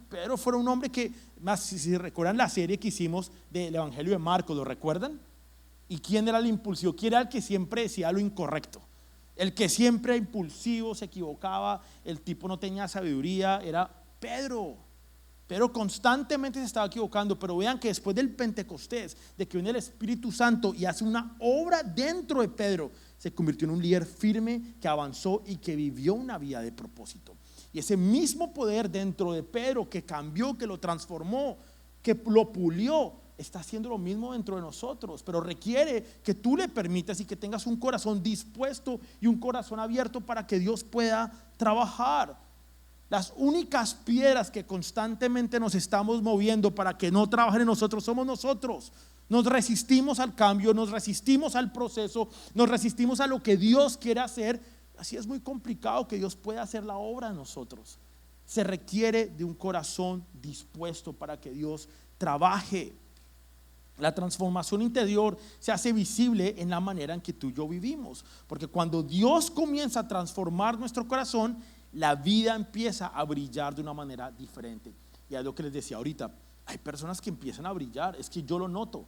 Pedro fue un hombre que, más si recuerdan la serie que hicimos del Evangelio de Marcos, ¿lo recuerdan? ¿Y quién era el impulsivo? ¿Quién era el que siempre decía lo incorrecto? El que siempre era impulsivo, se equivocaba, el tipo no tenía sabiduría, era Pedro. Pedro constantemente se estaba equivocando, pero vean que después del Pentecostés, de que viene el Espíritu Santo y hace una obra dentro de Pedro, se convirtió en un líder firme que avanzó y que vivió una vida de propósito. Y ese mismo poder dentro de Pedro que cambió, que lo transformó, que lo pulió, está haciendo lo mismo dentro de nosotros, pero requiere que tú le permitas y que tengas un corazón dispuesto y un corazón abierto para que Dios pueda trabajar. Las únicas piedras que constantemente nos estamos moviendo para que no trabajen en nosotros somos nosotros. Nos resistimos al cambio, nos resistimos al proceso, nos resistimos a lo que Dios quiere hacer. Así es muy complicado que Dios pueda hacer la obra en nosotros. Se requiere de un corazón dispuesto para que Dios trabaje. La transformación interior se hace visible en la manera en que tú y yo vivimos, porque cuando Dios comienza a transformar nuestro corazón, la vida empieza a brillar de una manera diferente. Y es lo que les decía ahorita, hay personas que empiezan a brillar, es que yo lo noto.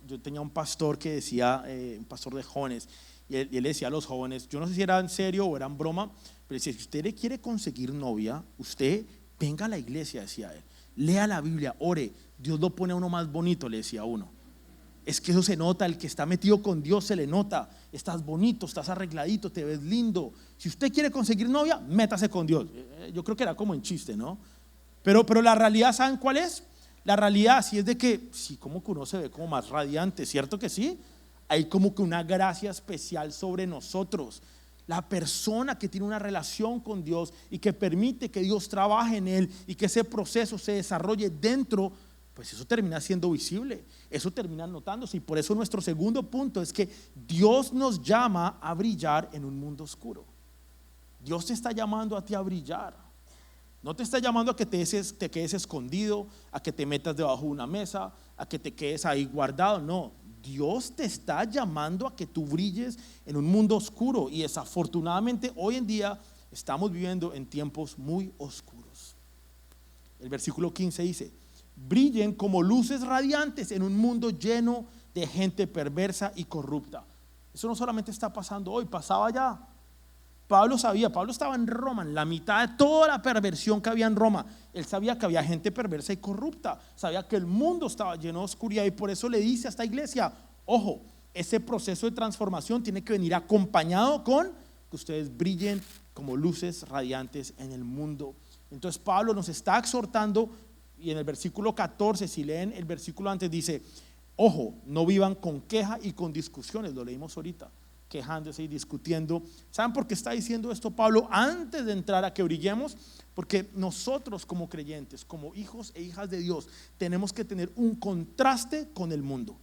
Yo tenía un pastor que decía, un pastor de jóvenes, y él decía a los jóvenes, yo no sé si era en serio o era en broma, pero decía, si usted le quiere conseguir novia, usted venga a la iglesia, decía él, lea la Biblia, ore, Dios lo pone a uno más bonito, le decía a uno. Es que eso se nota, el que está metido con Dios se le nota, estás bonito, estás arregladito, te ves lindo. Si usted quiere conseguir novia, métase con Dios. Yo creo que era como en chiste, ¿no? Pero la realidad, ¿saben cuál es? La realidad sí es de que, sí, como que uno se ve como más radiante, ¿cierto que sí? Hay como que una gracia especial sobre nosotros. La persona que tiene una relación con Dios y que permite que Dios trabaje en él y que ese proceso se desarrolle dentro, pues eso termina siendo visible, eso termina notándose. Y por eso nuestro segundo punto es que Dios nos llama a brillar en un mundo oscuro. Dios te está llamando a ti a brillar. No te está llamando a que te quedes escondido, a que te metas debajo de una mesa, a que te quedes ahí guardado. No, Dios te está llamando a que tú brilles en un mundo oscuro. Y desafortunadamente hoy en día estamos viviendo en tiempos muy oscuros. El versículo 15 dice: brillen como luces radiantes en un mundo lleno de gente perversa y corrupta. Eso no solamente está pasando hoy, pasaba ya. Pablo sabía, Pablo estaba en Roma, en la mitad de toda la perversión que había en Roma. Él sabía que había gente perversa y corrupta, sabía que el mundo estaba lleno de oscuridad, y por eso le dice a esta iglesia: ojo, ese proceso de transformación tiene que venir acompañado con que ustedes brillen como luces radiantes en el mundo. Entonces Pablo nos está exhortando, y en el versículo 14, si leen el versículo antes, dice: ojo, no vivan con queja y con discusiones. Lo leímos ahorita, quejándose y discutiendo. ¿Saben por qué está diciendo esto Pablo antes de entrar a que brillemos? Porque nosotros como creyentes, como hijos e hijas de Dios, tenemos que tener un contraste con el mundo.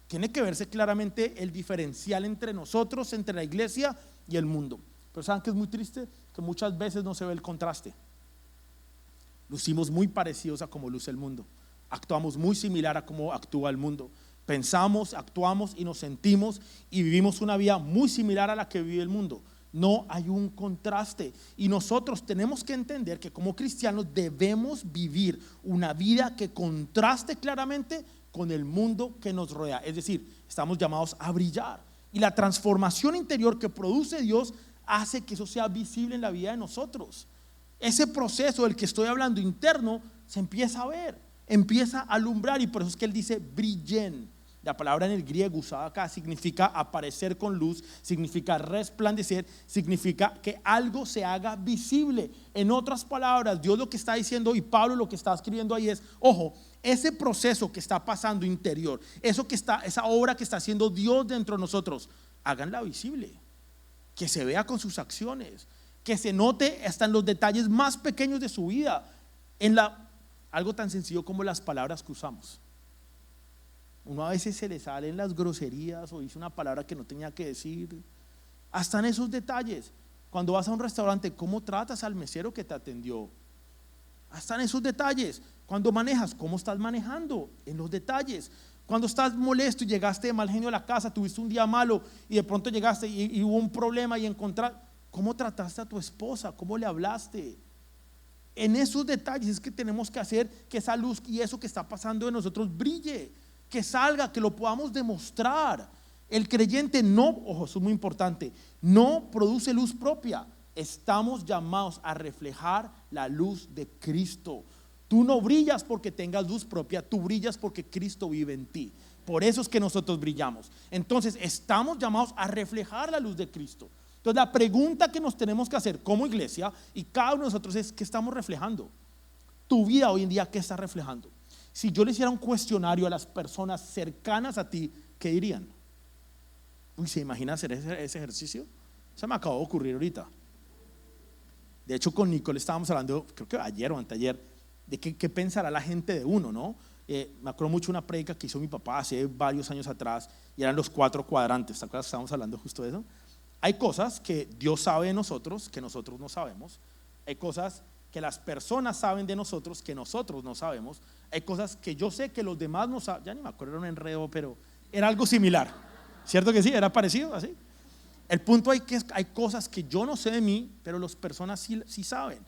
Tiene que verse claramente el diferencial entre nosotros, entre la iglesia y el mundo. Pero ¿saben qué es muy triste? Que muchas veces no se ve el contraste. Lucimos muy parecidos a cómo luce el mundo, actuamos muy similar a cómo actúa el mundo, pensamos, actuamos y nos sentimos y vivimos una vida muy similar a la que vive el mundo. No hay un contraste, y nosotros tenemos que entender que como cristianos debemos vivir una vida que contraste claramente con el mundo que nos rodea. Es decir, estamos llamados a brillar, y la transformación interior que produce Dios hace que eso sea visible en la vida de nosotros. Ese proceso del que estoy hablando interno se empieza a ver, empieza a alumbrar, y por eso es que él dice brillen. La palabra en el griego usada acá significa aparecer con luz, significa resplandecer, significa que algo se haga visible. En otras palabras, Dios lo que está diciendo, y Pablo lo que está escribiendo ahí es: ojo, ese proceso que está pasando interior, esa obra que está haciendo Dios dentro de nosotros, háganla visible, que se vea con sus acciones, que se note hasta en los detalles más pequeños de su vida, algo tan sencillo como las palabras que usamos. Uno a veces se le salen las groserías o dice una palabra que no tenía que decir. Hasta en esos detalles. Cuando vas a un restaurante, ¿cómo tratas al mesero que te atendió? Hasta en esos detalles. Cuando manejas, ¿cómo estás manejando? En los detalles. Cuando estás molesto y llegaste de mal genio a la casa, tuviste un día malo y de pronto llegaste y hubo un problema y encontraste, ¿cómo trataste a tu esposa? ¿Cómo le hablaste? En esos detalles es que tenemos que hacer que esa luz y eso que está pasando en nosotros brille, que salga, que lo podamos demostrar. El creyente no, ojo, eso es muy importante, no produce luz propia. Estamos llamados a reflejar la luz de Cristo. Tú no brillas porque tengas luz propia, tú brillas porque Cristo vive en ti. Por eso es que nosotros brillamos. Entonces estamos llamados a reflejar la luz de Cristo. Entonces la pregunta que nos tenemos que hacer como iglesia y cada uno de nosotros es: ¿qué estamos reflejando? Tu vida hoy en día, ¿qué está reflejando? Si yo le hiciera un cuestionario a las personas cercanas a ti, ¿qué dirían? Uy, ¿se imagina hacer ese ejercicio? Se me acabó de ocurrir ahorita. De hecho, con Nicole estábamos hablando, creo que ayer o anteayer, de qué pensará la gente de uno, ¿no? Me acuerdo mucho una prédica que hizo mi papá hace varios años atrás y eran los 4 cuadrantes. ¿Te acuerdas que estábamos hablando justo de eso? Hay cosas que Dios sabe de nosotros que nosotros no sabemos. Hay cosas que las personas saben de nosotros que nosotros no sabemos. Hay cosas que yo sé que los demás no saben. Ya ni me acuerdo, era un enredo, pero era algo similar. ¿Cierto que sí? ¿Era parecido así? El punto es que hay cosas que yo no sé de mí, pero las personas sí saben.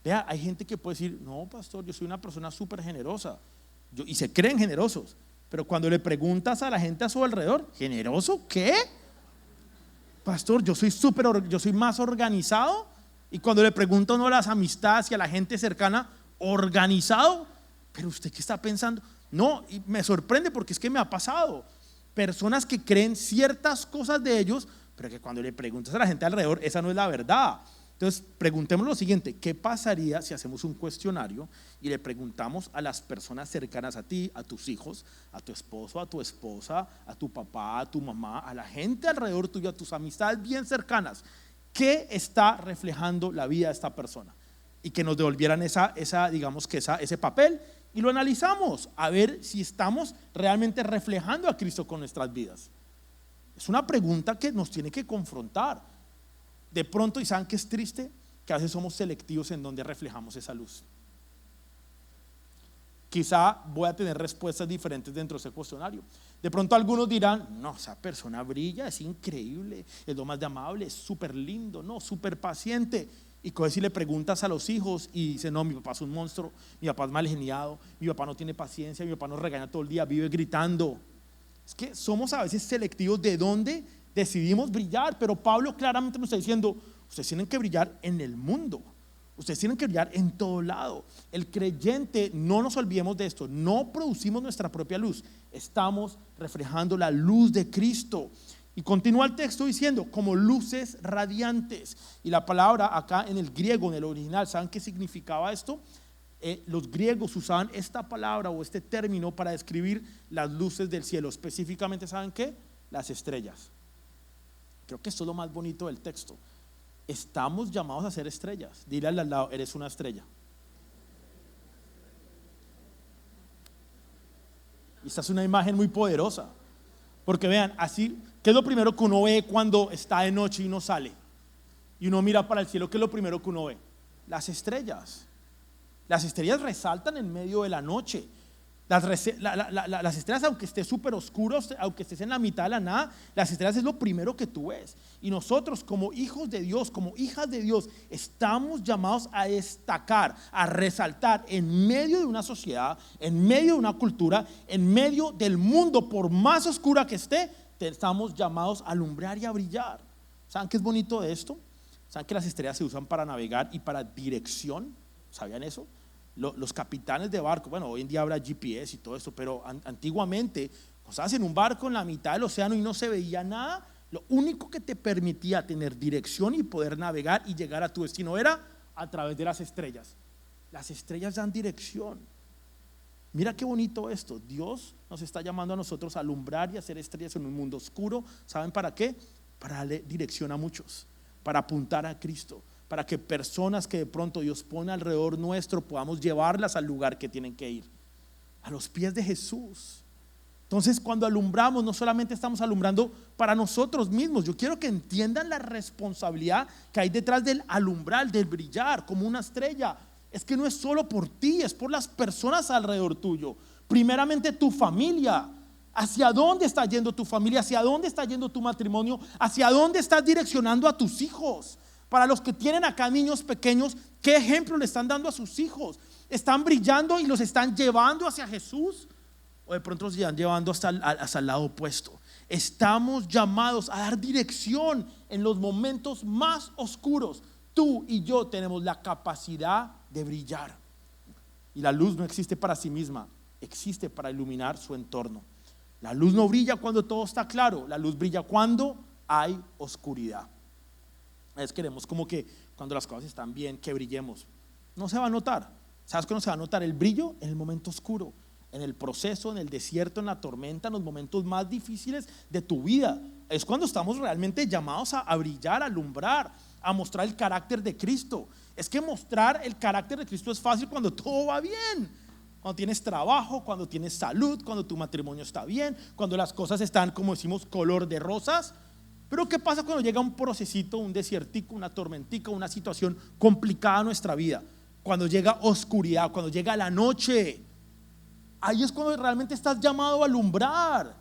Vea, hay gente que puede decir, no, pastor, yo soy una persona súper generosa. Y se creen generosos. Pero cuando le preguntas a la gente a su alrededor, ¿generoso qué? Pastor, yo soy más organizado. Y cuando le pregunto a las amistades y a la gente cercana, organizado. Pero usted, ¿qué está pensando? No, y me sorprende porque es que me ha pasado. Personas que creen ciertas cosas de ellos, pero que cuando le preguntas a la gente alrededor, esa no es la verdad. Entonces, preguntemos lo siguiente: ¿qué pasaría si hacemos un cuestionario y le preguntamos a las personas cercanas a ti, a tus hijos, a tu esposo, a tu esposa, a tu papá, a tu mamá, a la gente alrededor tuyo, a tus amistades bien cercanas, qué está reflejando la vida de esta persona? Y que nos devolvieran ese papel y lo analizamos a ver si estamos realmente reflejando a Cristo con nuestras vidas. Es una pregunta que nos tiene que confrontar. De pronto, ¿y saben qué es triste? Que a veces somos selectivos en donde reflejamos esa luz. Quizá voy a tener respuestas diferentes dentro de ese cuestionario. De pronto algunos dirán, no, esa persona brilla, es increíble, es lo más de amable, es súper lindo, no, súper paciente. Y si le preguntas a los hijos y dicen, no, mi papá es un monstruo, mi papá es mal geniado, mi papá no tiene paciencia, mi papá nos regaña todo el día, vive gritando. Es que somos a veces selectivos de dónde decidimos brillar, pero Pablo claramente nos está diciendo, ustedes tienen que brillar en el mundo, ustedes tienen que brillar en todo lado. El creyente, no nos olvidemos de esto, no producimos nuestra propia luz, estamos reflejando la luz de Cristo. Y continúa el texto diciendo, como luces radiantes. Y la palabra acá en el griego, en el original, ¿saben qué significaba esto? Los griegos usaban esta palabra o este término para describir las luces del cielo. Específicamente, ¿saben qué? Las estrellas. Creo que esto es lo más bonito del texto. Estamos llamados a ser estrellas. Dile al lado, eres una estrella. Y esta es una imagen muy poderosa. Porque vean, así, ¿qué es lo primero que uno ve cuando está de noche y uno sale? Y uno mira para el cielo, ¿qué es lo primero que uno ve? Las estrellas. Las estrellas resaltan en medio de la noche. Las estrellas, aunque esté súper oscuro, aunque estés en la mitad de la nada, las estrellas es lo primero que tú ves. Y nosotros como hijos de Dios, como hijas de Dios, estamos llamados a destacar, a resaltar en medio de una sociedad, en medio de una cultura, en medio del mundo, por más oscura que esté, estamos llamados a alumbrar y a brillar. ¿Saben qué es bonito de esto? ¿Saben que las estrellas se usan para navegar y para dirección? ¿Sabían eso? Los capitanes de barco, bueno, hoy en día habrá GPS y todo eso, pero antiguamente, cuando estabas en un barco en la mitad del océano y no se veía nada, lo único que te permitía tener dirección y poder navegar y llegar a tu destino era a través de las estrellas. Las estrellas dan dirección. Mira qué bonito esto. Dios nos está llamando a nosotros a alumbrar y a hacer estrellas en un mundo oscuro. ¿Saben para qué? Para darle dirección a muchos, para apuntar a Cristo, para que personas que de pronto Dios pone alrededor nuestro podamos llevarlas al lugar que tienen que ir, a los pies de Jesús. Entonces, cuando alumbramos, no solamente estamos alumbrando para nosotros mismos. Yo quiero que entiendan la responsabilidad que hay detrás del alumbrar, del brillar como una estrella. Es que no es solo por ti, es por las personas alrededor tuyo. Primeramente tu familia. ¿Hacia dónde está yendo tu familia? ¿Hacia dónde está yendo tu matrimonio? ¿Hacia dónde estás direccionando a tus hijos? Para los que tienen acá niños pequeños, ¿qué ejemplo le están dando a sus hijos? ¿Están brillando y los están llevando hacia Jesús? ¿O de pronto los están llevando hasta el lado opuesto? Estamos llamados a dar dirección en los momentos más oscuros. Tú y yo tenemos la capacidad de brillar. Y la luz no existe para sí misma, existe para iluminar su entorno. La luz no brilla cuando todo está claro, la luz brilla cuando hay oscuridad. Es queremos como que cuando las cosas están bien, que brillemos. No se va a notar. ¿Sabes qué no se va a notar? El brillo en el momento oscuro. en el proceso, en el desierto, en la tormenta, en los momentos más difíciles de tu vida. Es cuando estamos realmente llamados a brillar, a alumbrar, a mostrar el carácter de Cristo. Es que mostrar el carácter de Cristo es fácil cuando todo va bien, cuando tienes trabajo, cuando tienes salud, cuando tu matrimonio está bien, cuando las cosas están, como decimos, color de rosas. Pero ¿qué pasa cuando llega un procesito, un desiertico, una tormentica, una situación complicada a nuestra vida? Cuando llega oscuridad, cuando llega la noche. Ahí es cuando realmente estás llamado a alumbrar.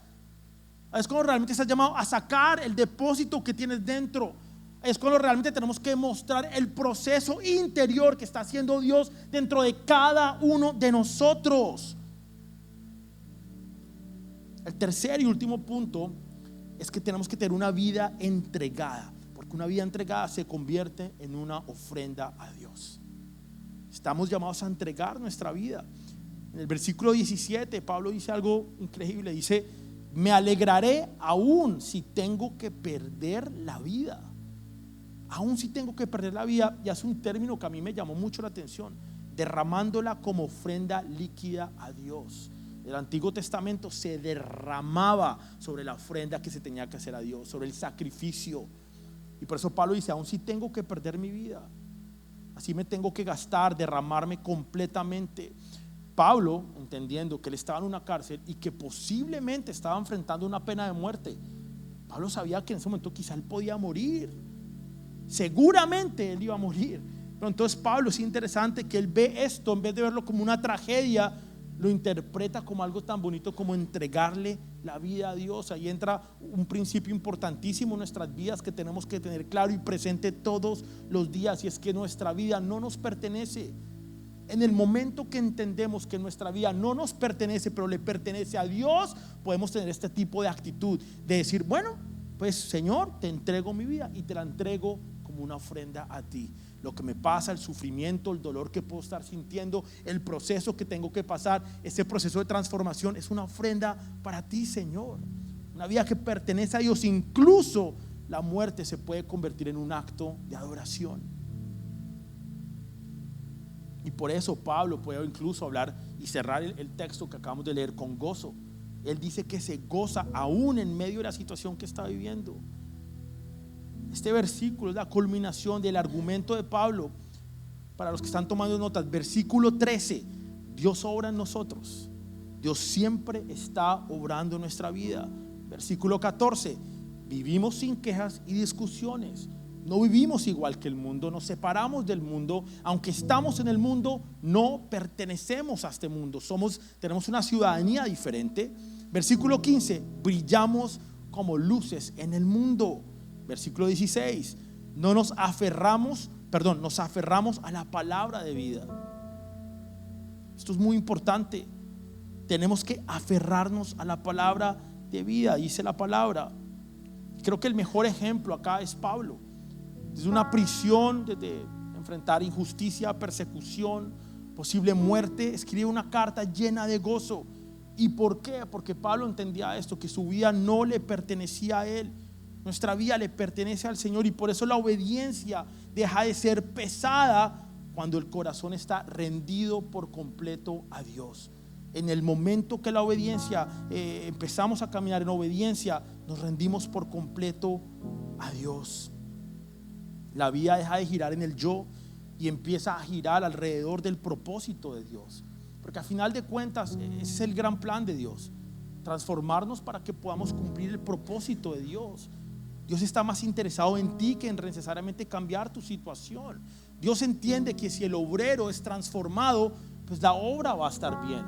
Ahí es cuando realmente estás llamado a sacar el depósito que tienes dentro. Ahí es cuando realmente tenemos que mostrar el proceso interior que está haciendo Dios dentro de cada uno de nosotros. El tercer y último punto es que tenemos que tener una vida entregada, porque una vida entregada se convierte en una ofrenda a Dios. Estamos llamados a entregar nuestra vida. En el versículo 17 Pablo dice algo increíble, dice: me alegraré aún si tengo que perder la vida. Aún si tengo que perder la vida. Y hace un término que a mí me llamó mucho la atención: derramándola como ofrenda líquida a Dios. El Antiguo Testamento se derramaba sobre la ofrenda que se tenía que hacer a Dios, sobre el sacrificio. Y por eso Pablo dice: aún si tengo que perder mi vida, así me tengo que gastar, derramarme completamente. Pablo, entendiendo que él estaba en una cárcel y que posiblemente estaba enfrentando una pena de muerte, Pablo sabía que en ese momento quizá él podía morir. Seguramente él iba a morir. Pero entonces Pablo, es interesante que él ve esto, en vez de verlo como una tragedia, lo interpreta como algo tan bonito como entregarle la vida a Dios. Ahí entra un principio importantísimo en nuestras vidas que tenemos que tener claro y presente todos los días, y es que nuestra vida no nos pertenece. En el momento que entendemos que nuestra vida no nos pertenece, pero le pertenece a Dios, podemos tener este tipo de actitud de decir: bueno, pues Señor, te entrego mi vida y te la entrego como una ofrenda a ti. Lo que me pasa, el sufrimiento, el dolor que puedo estar sintiendo, el proceso que tengo que pasar, ese proceso de transformación es una ofrenda para ti, Señor. Una vida que pertenece a Dios. Incluso la muerte se puede convertir en un acto de adoración. Y por eso Pablo puede incluso hablar y cerrar el texto que acabamos de leer con gozo. Él dice que se goza aún en medio de la situación que está viviendo. Este versículo es la culminación del argumento de Pablo. Para los que están tomando notas, versículo 13: Dios obra en nosotros. Dios siempre está obrando en nuestra vida. Versículo 14: vivimos sin quejas y discusiones. No vivimos igual que el mundo, nos separamos del mundo. Aunque estamos en el mundo, no pertenecemos a este mundo. Tenemos una ciudadanía diferente. Versículo 15: brillamos como luces en el mundo. Versículo 16: nos aferramos a la palabra de vida. Esto es muy importante. Tenemos que aferrarnos a la palabra de vida. Dice la palabra. Creo que el mejor ejemplo acá es Pablo. Desde una prisión, desde enfrentar injusticia, persecución, posible muerte, escribe una carta llena de gozo. ¿Y por qué? Porque Pablo entendía esto, que su vida no le pertenecía a él. Nuestra vida le pertenece al Señor, y por eso la obediencia deja de ser pesada cuando el corazón está rendido por completo a Dios. En el momento que la obediencia, empezamos a caminar en obediencia, nos rendimos por completo a Dios. La vida deja de girar en el yo y empieza a girar alrededor del propósito de Dios. Porque al final de cuentas, ese es el gran plan de Dios: transformarnos para que podamos cumplir el propósito de Dios. Dios está más interesado en ti que en necesariamente cambiar tu situación. Dios entiende que si el obrero es transformado, pues la obra va a estar bien.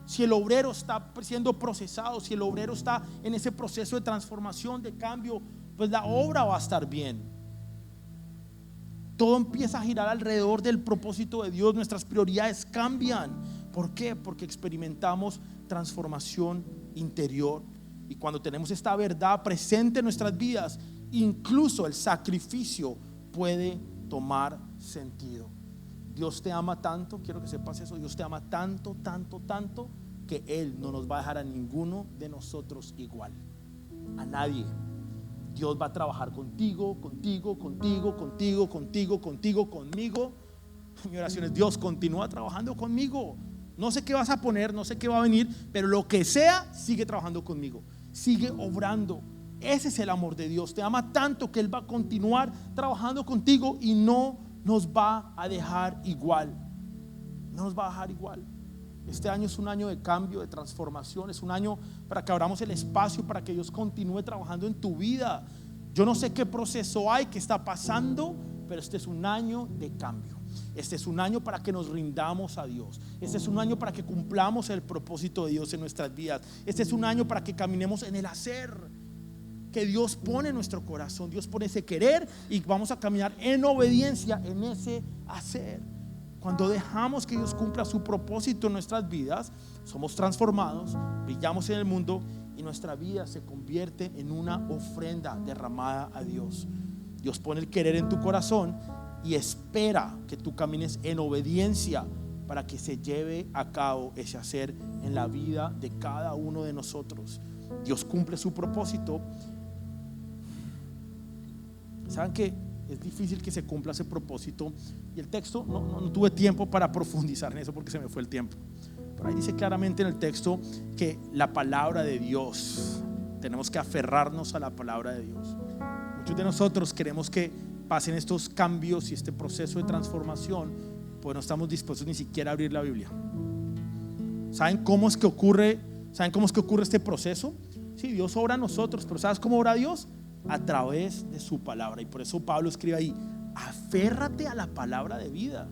Si el obrero está siendo procesado, si el obrero está en ese proceso de transformación, de cambio, pues la obra va a estar bien. Todo empieza a girar alrededor del propósito de Dios. Nuestras prioridades cambian. ¿Por qué? Porque experimentamos transformación interior. Y cuando tenemos esta verdad presente en nuestras vidas, incluso el sacrificio puede tomar sentido. Dios te ama tanto, quiero que sepas eso. Dios te ama tanto, tanto, tanto, que Él no nos va a dejar a ninguno de nosotros igual. A nadie. Dios va a trabajar contigo, conmigo. Mi oración es: Dios, continúa trabajando conmigo. No sé qué vas a poner, no sé qué va a venir, pero lo que sea, sigue trabajando conmigo, sigue obrando. Ese es el amor de Dios. Te ama tanto que Él va a continuar trabajando contigo y no nos va a dejar igual. No nos va a dejar igual. Este año es un año de cambio, de transformación. Es un año para que abramos el espacio para que Dios continúe trabajando en tu vida. Yo no sé qué proceso hay, qué está pasando, pero este es un año de cambio. Este es un año para que nos rindamos a Dios. Este es un año para que cumplamos el propósito de Dios en nuestras vidas. Este es un año para que caminemos en el hacer que Dios pone en nuestro corazón. Dios pone ese querer y vamos a caminar en obediencia en ese hacer. Cuando dejamos que Dios cumpla su propósito en nuestras vidas, somos transformados, brillamos en el mundo y nuestra vida se convierte en una ofrenda derramada a Dios. Dios pone el querer en tu corazón y espera que tú camines en obediencia para que se lleve a cabo ese hacer en la vida de cada uno de nosotros. Dios cumple su propósito. ¿Saben que es difícil que se cumpla ese propósito? Y el texto, no tuve tiempo para profundizar en eso porque se me fue el tiempo. Pero ahí dice claramente en el texto que la palabra de Dios, tenemos que aferrarnos a la palabra de Dios. Muchos de nosotros queremos que pasen estos cambios y este proceso de transformación, pues no estamos dispuestos ni siquiera a abrir la Biblia. ¿Saben cómo es que ocurre este proceso? Sí, Dios obra a nosotros, pero ¿sabes cómo obra Dios? A través de su palabra. Y por eso Pablo escribe ahí: aférrate a la palabra de vida.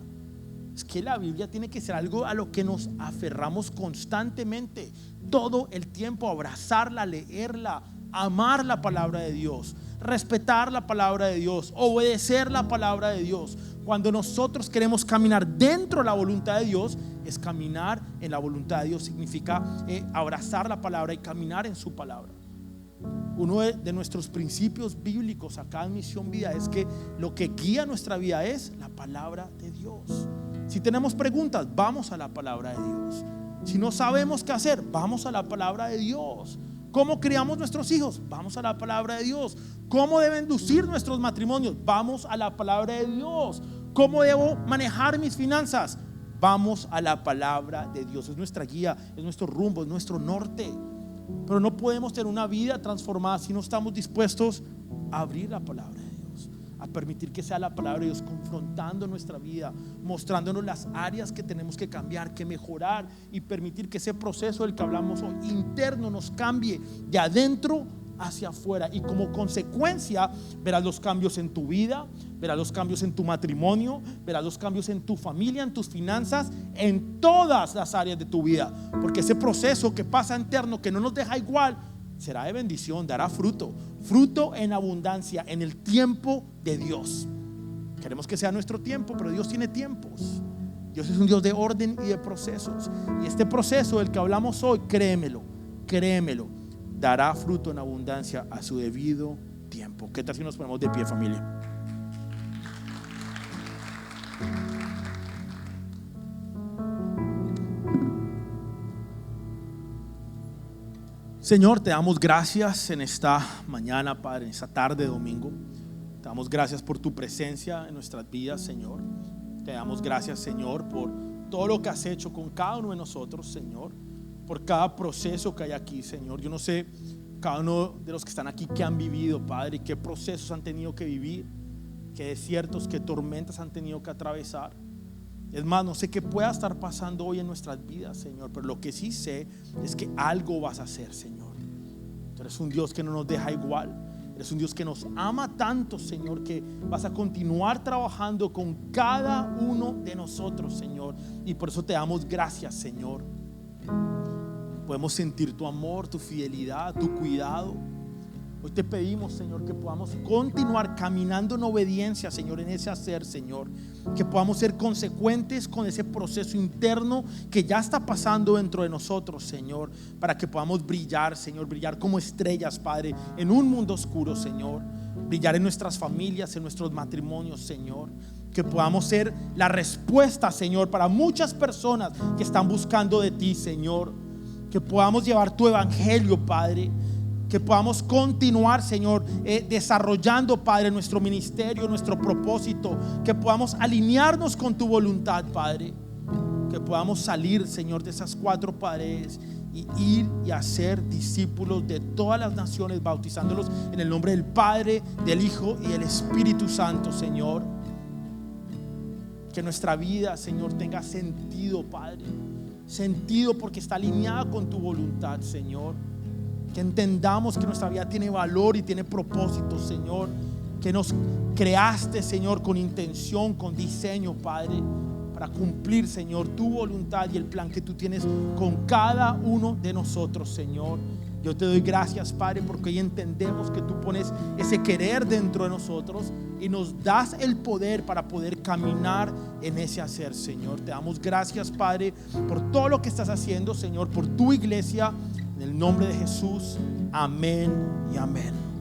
Es que la Biblia tiene que ser algo a lo que nos aferramos constantemente, todo el tiempo, abrazarla, leerla, amar la palabra de Dios, respetar la palabra de Dios, obedecer la palabra de Dios. Cuando nosotros queremos caminar dentro de la voluntad de Dios, es caminar en la voluntad de Dios, significa abrazar la palabra y caminar en su palabra. Uno de nuestros principios bíblicos acá en Misión Vida es que lo que guía nuestra vida es la palabra de Dios. Si tenemos preguntas, vamos a la palabra de Dios. Si no sabemos qué hacer, vamos a la palabra de Dios. ¿Cómo criamos nuestros hijos? Vamos a la palabra de Dios. ¿Cómo deben lucir nuestros matrimonios? Vamos a la palabra de Dios. ¿Cómo debo manejar mis finanzas? Vamos a la palabra de Dios. Es nuestra guía, es nuestro rumbo, es nuestro norte. Pero no podemos tener una vida transformada si no estamos dispuestos a abrir la palabra de Dios, a permitir que sea la palabra de Dios confrontando nuestra vida, mostrándonos las áreas que tenemos que cambiar, que mejorar, y permitir que ese proceso del que hablamos hoy interno nos cambie de adentro hacia afuera. Y como consecuencia verás los cambios en tu vida, verás los cambios en tu matrimonio, verás los cambios en tu familia, en tus finanzas, en todas las áreas de tu vida. Porque ese proceso que pasa interno, que no nos deja igual, será de bendición, dará fruto en abundancia, en el tiempo de Dios. Queremos que sea nuestro tiempo, pero Dios tiene tiempos. Dios es un Dios de orden y de procesos. Y este proceso del que hablamos hoy, créemelo, dará fruto en abundancia a su debido tiempo. ¿Qué tal si nos ponemos de pie, familia? Señor, te damos gracias en esta mañana, Padre, en esta tarde de domingo. Te damos gracias por tu presencia en nuestras vidas, Señor. Te damos gracias, Señor, por todo lo que has hecho con cada uno de nosotros, Señor, por cada proceso que hay aquí, Señor. Yo no sé cada uno de los que están aquí qué han vivido, Padre, y qué procesos han tenido que vivir, qué desiertos, qué tormentas han tenido que atravesar. Es más, no sé qué pueda estar pasando hoy en nuestras vidas, Señor, pero lo que sí sé es que algo vas a hacer, Señor. Tú eres un Dios que no nos deja igual. Eres un Dios que nos ama tanto, Señor, que vas a continuar trabajando con cada uno de nosotros, Señor. Y por eso te damos gracias, Señor. Podemos sentir tu amor, tu fidelidad, tu cuidado. Hoy te pedimos, Señor, que podamos continuar caminando en obediencia, Señor, en ese hacer, Señor. Que podamos ser consecuentes con ese proceso interno que ya está pasando dentro de nosotros, Señor, para que podamos brillar, Señor, brillar como estrellas, Padre, en un mundo oscuro, Señor. Brillar en nuestras familias, en nuestros matrimonios, Señor. Que podamos ser la respuesta, Señor, para muchas personas que están buscando de ti, Señor. Que podamos llevar tu evangelio, Padre. Que podamos continuar, Señor, desarrollando, Padre, nuestro ministerio, nuestro propósito. Que podamos alinearnos con tu voluntad, Padre. que podamos salir, Señor, de esas 4 paredes y ir y hacer discípulos de todas las naciones, bautizándolos en el nombre del Padre, del Hijo y del Espíritu Santo, Señor. Que nuestra vida, Señor, tenga sentido, Padre. Sentido porque está alineada con tu voluntad, Señor. Que entendamos que nuestra vida tiene valor y tiene propósito, Señor. Que nos creaste, Señor, con intención, con diseño, Padre, para cumplir, Señor, tu voluntad y el plan que tú tienes con cada uno de nosotros, Señor. Yo te doy gracias, Padre, porque hoy entendemos que tú pones ese querer dentro de nosotros y nos das el poder para poder caminar en ese hacer, Señor. Te damos gracias, Padre, por todo lo que estás haciendo, Señor, por tu iglesia. En el nombre de Jesús, amén y amén.